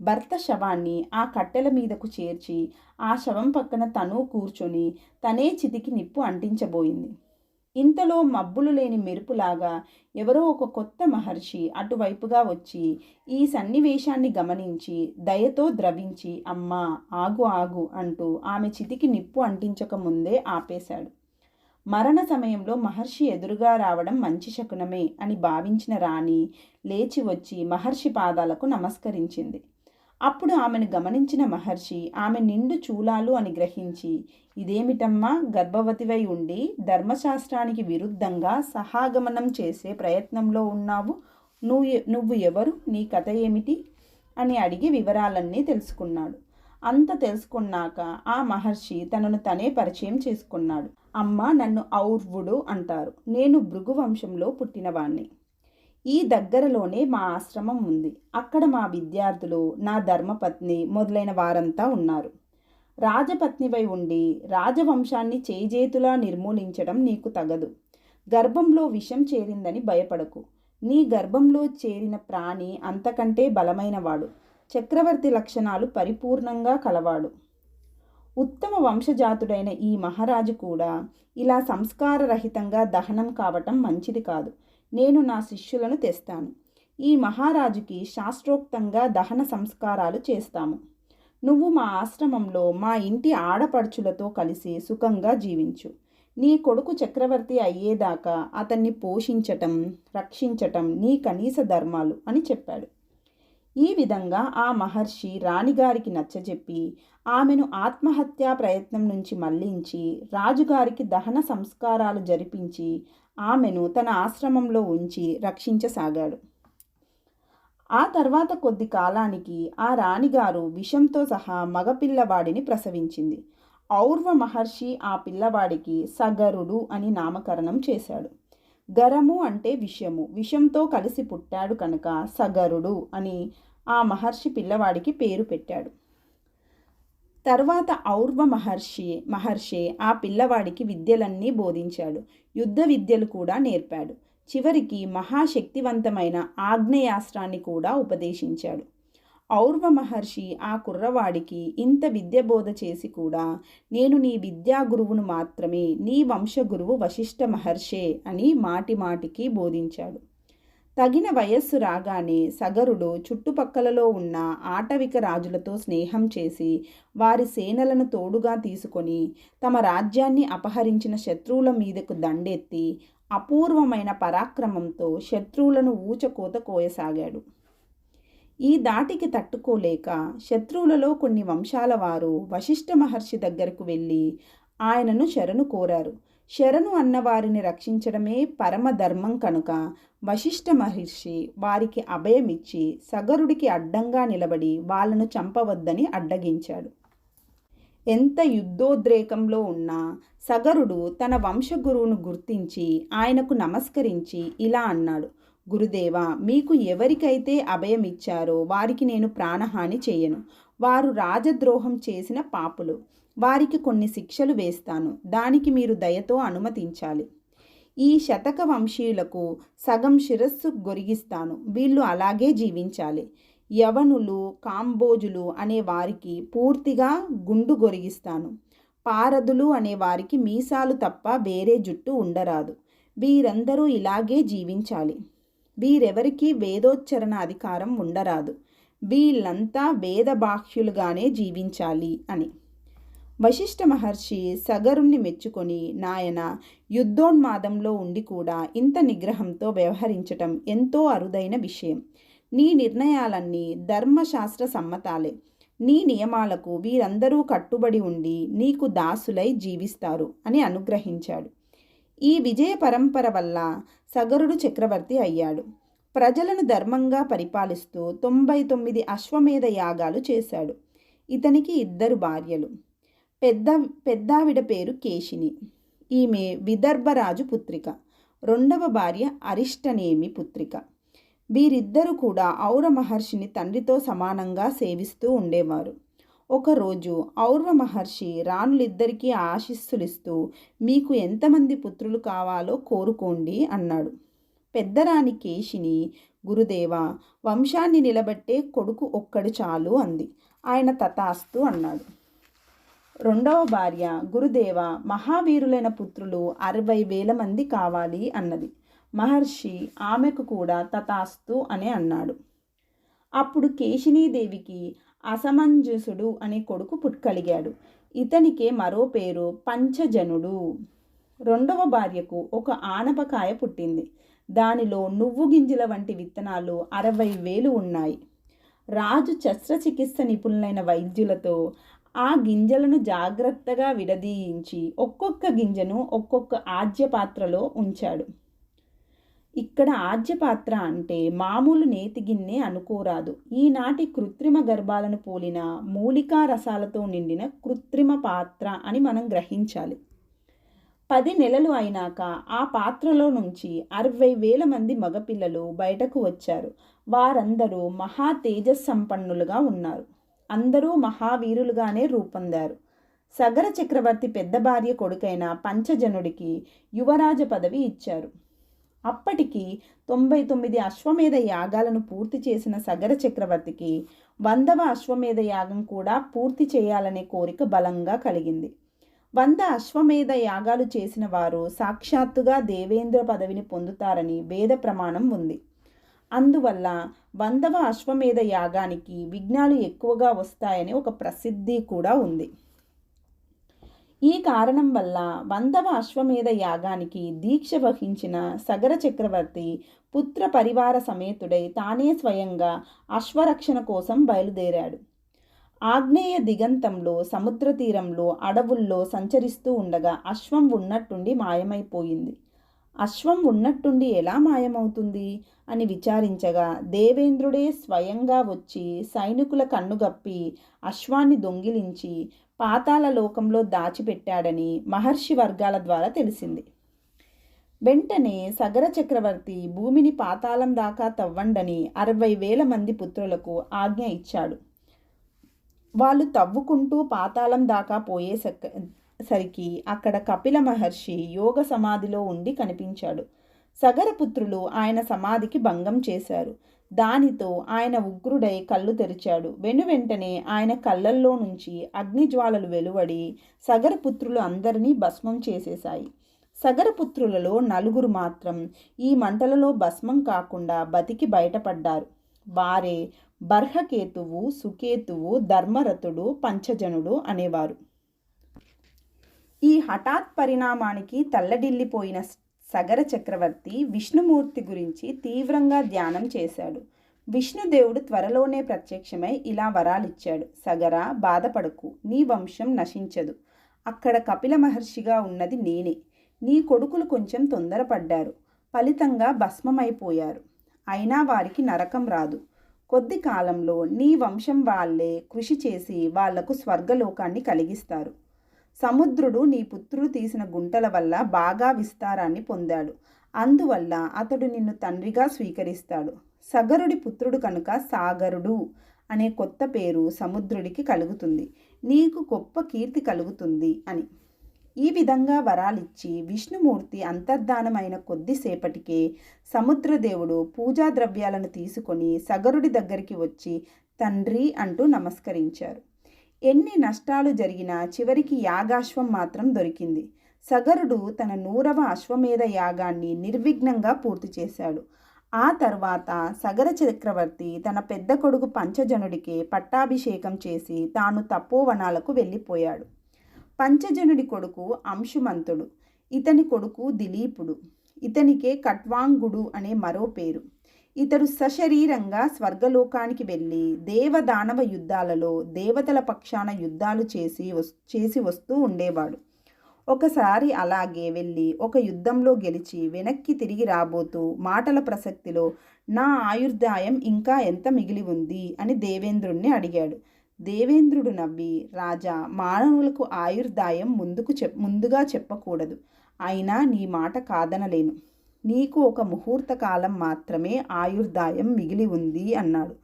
భర్త శవాన్ని ఆ కట్టెల మీదకు చేర్చి ఆ శవం పక్కన తను కూర్చొని తనే చితికి నిప్పు అంటించబోయింది. ఇంతలో మబ్బులు లేని మెరుపులాగా ఎవరో ఒక కొత్త మహర్షి అటువైపుగా వచ్చి ఈ సన్నివేశాన్ని గమనించి దయతో ద్రవించి అమ్మా ఆగు ఆగు అంటూ ఆమె చితికి నిప్పు అంటించక ముందే ఆపేశాడు. మరణ సమయంలో మహర్షి ఎదురుగా రావడం మంచి శకునమే అని భావించిన రాణి లేచి వచ్చి మహర్షి పాదాలకు నమస్కరించింది. అప్పుడు ఆమెను గమనించిన మహర్షి ఆమె నిండు చూలాలు అని గ్రహించి, ఇదేమిటమ్మా, గర్భవతివై ఉండి ధర్మశాస్త్రానికి విరుద్ధంగా సహాగమనం చేసే ప్రయత్నంలో ఉన్నావు? నువ్వు ఎవరు? నీ కథ ఏమిటి అని అడిగి వివరాలన్నీ తెలుసుకున్నాడు. అంత తెలుసుకున్నాక ఆ మహర్షి తనను తనే పరిచయం చేసుకున్నాడు. అమ్మ, నన్ను ఔర్వుడు అంటారు. నేను భృగు వంశంలో పుట్టినవాణ్ణి. ఈ దగ్గరలోనే మా ఆశ్రమం ఉంది. అక్కడ మా విద్యార్థులు, నా ధర్మపత్ని మొదలైన వారంతా ఉన్నారు. రాజపత్నివై ఉండి రాజవంశాన్ని చేజేతులా నిర్మూలించడం నీకు తగదు. గర్భంలో విషం చేరిందని భయపడకు. నీ గర్భంలో చేరిన ప్రాణి అంతకంటే బలమైనవాడు. చక్రవర్తి లక్షణాలు పరిపూర్ణంగా కలవాడు. ఉత్తమ వంశజాతుడైన ఈ మహారాజు కూడా ఇలా సంస్కారరహితంగా దహనం కావటం మంచిది కాదు. నేను నా శిష్యులను తెస్తాను. ఈ మహారాజుకి శాస్త్రోక్తంగా దహన సంస్కారాలు చేస్తాము. నువ్వు మా ఆశ్రమంలో మా ఇంటి ఆడపడుచులతో కలిసి సుఖంగా జీవించు. నీ కొడుకు చక్రవర్తి అయ్యేదాకా అతన్ని పోషించటం, రక్షించటం నీ కనీస ధర్మాలు అని చెప్పాడు. ఈ విధంగా ఆ మహర్షి రాణిగారికి నచ్చజెప్పి ఆమెను ఆత్మహత్యా ప్రయత్నం నుంచి మళ్లించి రాజుగారికి దహన సంస్కారాలు జరిపించి ఆమెను తన ఆశ్రమంలో ఉంచి రక్షించసాగాడు. ఆ తర్వాత కొద్ది కాలానికి ఆ రాణిగారు విషంతో సహా మగపిల్లవాడిని ప్రసవించింది. ఔర్వ మహర్షి ఆ పిల్లవాడికి సగరుడు అని నామకరణం చేశాడు. గరము అంటే విషము, విషంతో కలిసి పుట్టాడు కనుక సగరుడు అని ఆ మహర్షి పిల్లవాడికి పేరు పెట్టాడు. తర్వాత ఔర్వ మహర్షి ఆ పిల్లవాడికి విద్యలన్నీ బోధించాడు. యుద్ధ విద్యలు కూడా నేర్పాడు. చివరికి మహాశక్తివంతమైన ఆగ్నేయాస్త్రాన్ని కూడా ఉపదేశించాడు. ఔర్వ మహర్షి ఆ కుర్రవాడికి ఇంత విద్య బోధ చేసి కూడా, నేను నీ విద్యా గురువును మాత్రమే, నీ వంశగురువు వశిష్ఠ మహర్షే అని మాటి మాటికి బోధించాడు. తగిన వయస్సు రాగానే సగరుడు చుట్టుపక్కలలో ఉన్న ఆటవిక రాజులతో స్నేహం చేసి వారి సేనలను తోడుగా తీసుకొని తమ రాజ్యాన్ని అపహరించిన శత్రువుల మీదకు దండెత్తి అపూర్వమైన పరాక్రమంతో శత్రువులను ఊచకోత కోయసాగాడు. ఈ దాటికి తట్టుకోలేక శత్రువులలో కొన్ని వంశాల వారు వశిష్ఠ మహర్షి దగ్గరకు వెళ్ళి ఆయనను శరణు కోరారు. శరణు అన్నవారిని రక్షించడమే పరమధర్మం కనుక వశిష్ఠ మహర్షి వారికి అభయమిచ్చి సగరుడికి అడ్డంగా నిలబడి వాళ్ళను చంపవద్దని అడ్డగించాడు. ఎంత యుద్ధోద్రేకంలో ఉన్నా సగరుడు తన వంశగురువును గుర్తించి ఆయనకు నమస్కరించి ఇలా అన్నాడు: గురుదేవా, మీకు ఎవరికైతే అభయమిచ్చారో వారికి నేను ప్రాణహాని చేయను. వారు రాజద్రోహం చేసిన పాపులు. వారికి కొన్ని శిక్షలు వేస్తాను. దానికి మీరు దయతో అనుమతించాలి. ఈ శతక వంశీయులకు సగం శిరస్సు గొరిగిస్తాను. వీళ్ళు అలాగే జీవించాలి. యవనులు, కాంబోజులు అనే వారికి పూర్తిగా గుండు గొరిగిస్తాను. పారదులు అనే వారికి మీసాలు తప్ప వేరే జుట్టు ఉండరాదు. వీరందరూ ఇలాగే జీవించాలి. వీరెవరికీ వేదోచ్చరణ అధికారం ఉండరాదు. వీళ్ళంతా వేదబాహ్యులుగానే జీవించాలి అని. వశిష్ఠ మహర్షి సగరుణ్ణి మెచ్చుకొని, నాయన, యుద్ధోన్మాదంలో ఉండి కూడా ఇంత నిగ్రహంతో వ్యవహరించటం ఎంతో అరుదైన విషయం. నీ నిర్ణయాలన్నీ ధర్మశాస్త్ర సమ్మతాలే. నీ నియమాలకు వీరందరూ కట్టుబడి ఉండి నీకు దాసులై జీవిస్తారు అని అనుగ్రహించాడు. ఈ విజయ పరంపర వల్ల సగరుడు చక్రవర్తి అయ్యాడు. ప్రజలను ధర్మంగా పరిపాలిస్తూ 99 అశ్వమేధ యాగాలు చేశాడు. ఇతనికి 2 భార్యలు. పెద్దావిడ పేరు కేశిని. ఈమె విదర్భరాజు పుత్రిక. 2వ భార్య అరిష్టనేమి పుత్రిక. వీరిద్దరూ కూడా ఔర మహర్షిని తండ్రితో సమానంగా సేవిస్తూ ఉండేవారు. ఒకరోజు ఔర్వ మహర్షి రాణులిద్దరికీ ఆశీస్సులిస్తూ, మీకు ఎంతమంది పుత్రులు కావాలో కోరుకోండి అన్నాడు. పెద్దరాణి కేశిని, గురుదేవా, వంశాన్ని నిలబెట్టే కొడుకు ఒక్కడు చాలు అంది. ఆయన తథాస్తు అన్నాడు. 2వ భార్య, గురుదేవ, మహావీరులైన పుత్రులు 60,000 మంది కావాలి అన్నది. మహర్షి ఆమెకు కూడా తథాస్తు అని అన్నాడు. అప్పుడు కేశినీదేవికి అసమంజసుడు అనే కొడుకు పుట్టుకలిగాడు. ఇతనికే మరో పేరు పంచజనుడు. 2వ భార్యకు ఒక ఆనపకాయ పుట్టింది. దానిలో నువ్వు గింజల వంటి విత్తనాలు 60,000 ఉన్నాయి. రాజు శస్త్రచికిత్స నిపుణులైన వైద్యులతో ఆ గింజలను జాగ్రత్తగా విడదీయించి ఒక్కొక్క గింజను ఒక్కొక్క ఆజ్యపాత్రలో ఉంచాడు. ఇక్కడ ఆజ్యపాత్ర అంటే మామూలు నేతి గిన్నె అనుకోరాదు. ఈనాటి కృత్రిమ గర్భాలను పోలిన మూలికా రసాలతో నిండిన కృత్రిమ పాత్ర అని మనం గ్రహించాలి. 10 నెలలు అయినాక ఆ పాత్రలో నుంచి 60,000 మంది మగపిల్లలు బయటకు వచ్చారు. వారందరూ మహా తేజస్సంపన్నులుగా ఉన్నారు. అందరూ మహావీరులుగానే రూపొందారు. సగర చక్రవర్తి పెద్ద భార్య కొడుకైన పంచజనుడికి యువరాజ పదవి ఇచ్చారు. అప్పటికి 99 అశ్వమేధ యాగాలను పూర్తి చేసిన సగర చక్రవర్తికి 100వ అశ్వమేధ యాగం కూడా పూర్తి చేయాలనే కోరిక బలంగా కలిగింది. 100 అశ్వమేధ యాగాలు చేసిన వారు సాక్షాత్తుగా దేవేంద్ర పదవిని పొందుతారని వేద ప్రమాణం ఉంది. అందువల్ల 100వ అశ్వమేధ యాగానికి విఘ్నాలు ఎక్కువగా వస్తాయని ఒక ప్రసిద్ధి కూడా ఉంది. ఈ కారణం వల్ల 100వ అశ్వమేధ యాగానికి దీక్ష వహించిన సగర చక్రవర్తి పుత్ర పరివార సమేతుడై తానే స్వయంగా అశ్వరక్షణ కోసం బయలుదేరాడు. ఆగ్నేయ దిగంతంలో, సముద్ర తీరంలో, అడవుల్లో సంచరిస్తూ ఉండగా అశ్వం ఉన్నట్టుండి మాయమైపోయింది. అశ్వం ఉన్నట్టుండి ఎలా మాయమవుతుంది అని విచారించగా దేవేంద్రుడే స్వయంగా వచ్చి సైనికుల కన్నుగప్పి అశ్వాన్ని దొంగిలించి పాతాళ లోకంలో దాచిపెట్టాడని మహర్షి వర్గాల ద్వారా తెలిసింది. వెంటనే సగర చక్రవర్తి భూమిని పాతాళం దాకా తవ్వండని 60,000 మంది పుత్రులకు ఆజ్ఞ ఇచ్చాడు. వాళ్ళు తవ్వుకుంటూ పాతాళం దాకా పోయేసరికి అక్కడ కపిల మహర్షి యోగ సమాధిలో ఉండి కనిపించాడు. సగరపుత్రులు ఆయన సమాధికి భంగం చేశారు. దానితో ఆయన ఉగ్రుడై కళ్ళు తెరిచాడు. వెనువెంటనే ఆయన కళ్ళల్లో నుంచి అగ్నిజ్వాలలు వెలువడి సగరపుత్రులు అందరినీ భస్మం చేసేశాయి. సగరపుత్రులలో 4 మాత్రం ఈ మంటలలో భస్మం కాకుండా బతికి బయటపడ్డారు. వారే బర్హకేతువు, సుకేతువు, ధర్మరథుడు, పంచజనుడు అనేవారు. ఈ హఠాత్ పరిణామానికి తల్లడిల్లిపోయిన సగర చక్రవర్తి విష్ణుమూర్తి గురించి తీవ్రంగా ధ్యానం చేశాడు. విష్ణుదేవుడు త్వరలోనే ప్రత్యక్షమై ఇలా వరాలిచ్చాడు. సగర, బాధపడకు, నీ వంశం నశించదు. అక్కడ కపిల మహర్షిగా ఉన్నది నేనే. నీ కొడుకులు కొంచెం తొందరపడ్డారు, ఫలితంగా భస్మమైపోయారు. అయినా వారికి నరకం రాదు. కొద్ది కాలంలో నీ వంశం వాళ్ళే కృషి చేసి వాళ్లకు స్వర్గలోకాన్ని కలిగిస్తారు. సముద్రుడు నీ పుత్రుడు తీసిన గుంటల వల్ల బాగా విస్తారాన్ని పొందాడు. అందువల్ల అతడు నిన్ను తండ్రిగా స్వీకరిస్తాడు. సగరుడి పుత్రుడు కనుక సాగరుడు అనే కొత్త పేరు సముద్రుడికి కలుగుతుంది. నీకు గొప్ప కీర్తి కలుగుతుంది అని. ఈ విధంగా వరాలిచ్చి విష్ణుమూర్తి అంతర్ధానమైన కొద్దిసేపటికే సముద్రదేవుడు పూజా ద్రవ్యాలను తీసుకొని సగరుడి దగ్గరికి వచ్చి తండ్రి అంటూ నమస్కరించారు. ఎన్ని నష్టాలు జరిగినా చివరికి యాగాశ్వం మాత్రం దొరికింది. సగరుడు తన 100వ అశ్వమేధ యాగాన్ని నిర్విఘ్నంగా పూర్తి చేశాడు. ఆ తర్వాత సగర చక్రవర్తి తన పెద్ద కొడుకు పంచజనుడికి పట్టాభిషేకం చేసి తాను తపోవనాలకు వెళ్ళిపోయాడు. పంచజనుడి కొడుకు అంశుమంతుడు, ఇతని కొడుకు దిలీపుడు. ఇతనికే కట్వాంగుడు అనే మరో పేరు. ఇతడు సశరీరంగా స్వర్గలోకానికి వెళ్ళి దేవదానవ యుద్ధాలలో దేవతల పక్షాన యుద్ధాలు చేసి వస్తూ ఉండేవాడు. ఒకసారి అలాగే వెళ్ళి ఒక యుద్ధంలో గెలిచి వెనక్కి తిరిగి రాబోతూ మాటల ప్రసక్తిలో నా ఆయుర్దాయం ఇంకా ఎంత మిగిలి ఉంది అని దేవేంద్రుణ్ణి అడిగాడు. దేవేంద్రుడు నవ్వి, రాజా, మానవులకు ఆయుర్దాయం ముందుగా చెప్పకూడదు. అయినా నీ మాట కాదనలేను. నీకు ఒక ముహూర్త కాలం మాత్రమే ఆయుర్దాయం మిగిలి ఉంది అన్నాడు.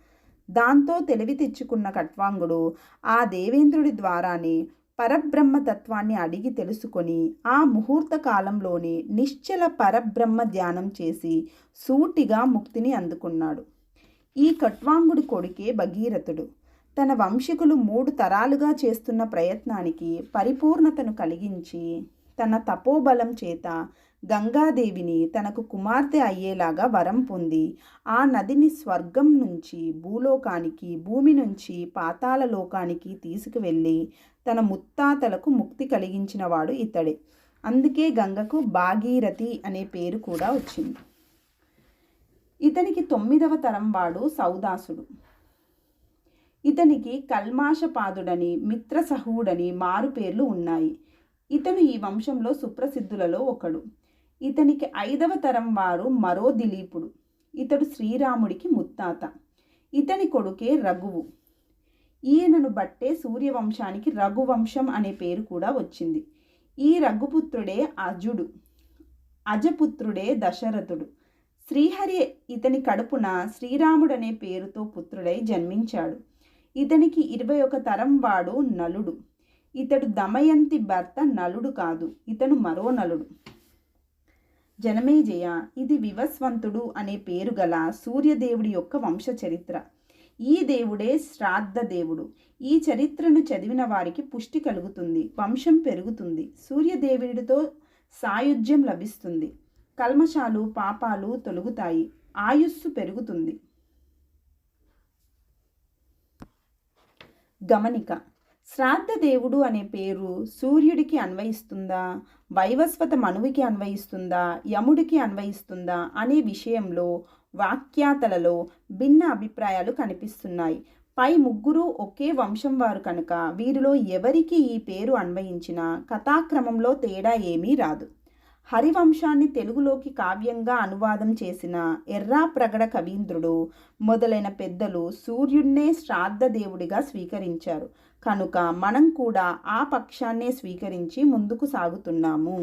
దాంతో తెలివి తెచ్చుకున్న కట్వాంగుడు ఆ దేవేంద్రుడి ద్వారానే పరబ్రహ్మతత్వాన్ని అడిగి తెలుసుకొని ఆ ముహూర్త కాలంలోనే నిశ్చల పరబ్రహ్మ ధ్యానం చేసి సూటిగా ముక్తిని అందుకున్నాడు. ఈ కట్వాంగుడి కొడుకే భగీరథుడు. తన వంశీకులు 3 తరాలుగా చేస్తున్న ప్రయత్నానికి పరిపూర్ణతను కలిగించి తన తపోబలం చేత గంగాదేవిని తనకు కుమార్తె అయ్యేలాగా వరం పొంది ఆ నదిని స్వర్గం నుంచి భూలోకానికి, భూమి నుంచి పాతాళ లోకానికి తీసుకువెళ్ళి తన ముత్తాతలకు ముక్తి కలిగించినవాడు ఇతడే. అందుకే గంగకు భాగీరథి అనే పేరు కూడా వచ్చింది. ఇతనికి 9వ తరం వాడు సౌదాసుడు. ఇతనికి కల్మాషపాదుడని, మిత్రసహుడని మారు పేర్లు ఉన్నాయి. ఇతను ఈ వంశంలో సుప్రసిద్ధులలో ఒకడు. ఇతనికి 5వ తరం వారు మరో దిలీపుడు. ఇతడు శ్రీరాముడికి ముత్తాత. ఇతని కొడుకే రఘువు. ఈయనను బట్టే సూర్యవంశానికి రఘువంశం అనే పేరు కూడా వచ్చింది. ఈ రఘుపుత్రుడే అజుడు. అజపుత్రుడే దశరథుడు. శ్రీహరి ఇతని కడుపున శ్రీరాముడనే పేరుతో పుత్రుడై జన్మించాడు. ఇతనికి 21 తరం వాడు నలుడు. ఇతడు దమయంతి భర్త నలుడు కాదు, ఇతను మరో నలుడు. జనమేజయ, ఇది వివస్వంతుడు అనే పేరు గల సూర్యదేవుడి యొక్క వంశ చరిత్ర. ఈ దేవుడే శ్రాద్ధ దేవుడు. ఈ చరిత్రను చదివిన వారికి పుష్టి కలుగుతుంది, వంశం పెరుగుతుంది, సూర్యదేవుడితో సాయుధ్యం లభిస్తుంది, కల్మషాలు పాపాలు తొలగుతాయి, ఆయుస్సు పెరుగుతుంది. గమనిక: శ్రాద్ధ దేవుడు అనే పేరు సూర్యుడికి అన్వయిస్తుందా, వైవస్వత మనువుకి అన్వయిస్తుందా, యముడికి అన్వయిస్తుందా అనే విషయంలో వాక్యాతలలో భిన్న అభిప్రాయాలు కనిపిస్తున్నాయి. పై ముగ్గురు ఒకే వంశం వారు కనుక వీరిలో ఎవరికి ఈ పేరు అన్వయించినా కథాక్రమంలో తేడా ఏమీ రాదు. హరివంశాన్ని తెలుగులోకి కావ్యంగా అనువాదం చేసిన ఎర్రాప్రగడ కవీంద్రుడు మొదలైన పెద్దలు సూర్యుడినే శ్రాద్ధ దేవుడిగా స్వీకరించారు కనుక మనం కూడా ఆ పక్షాన్నే స్వీకరించి ముందుకు సాగుతున్నాము.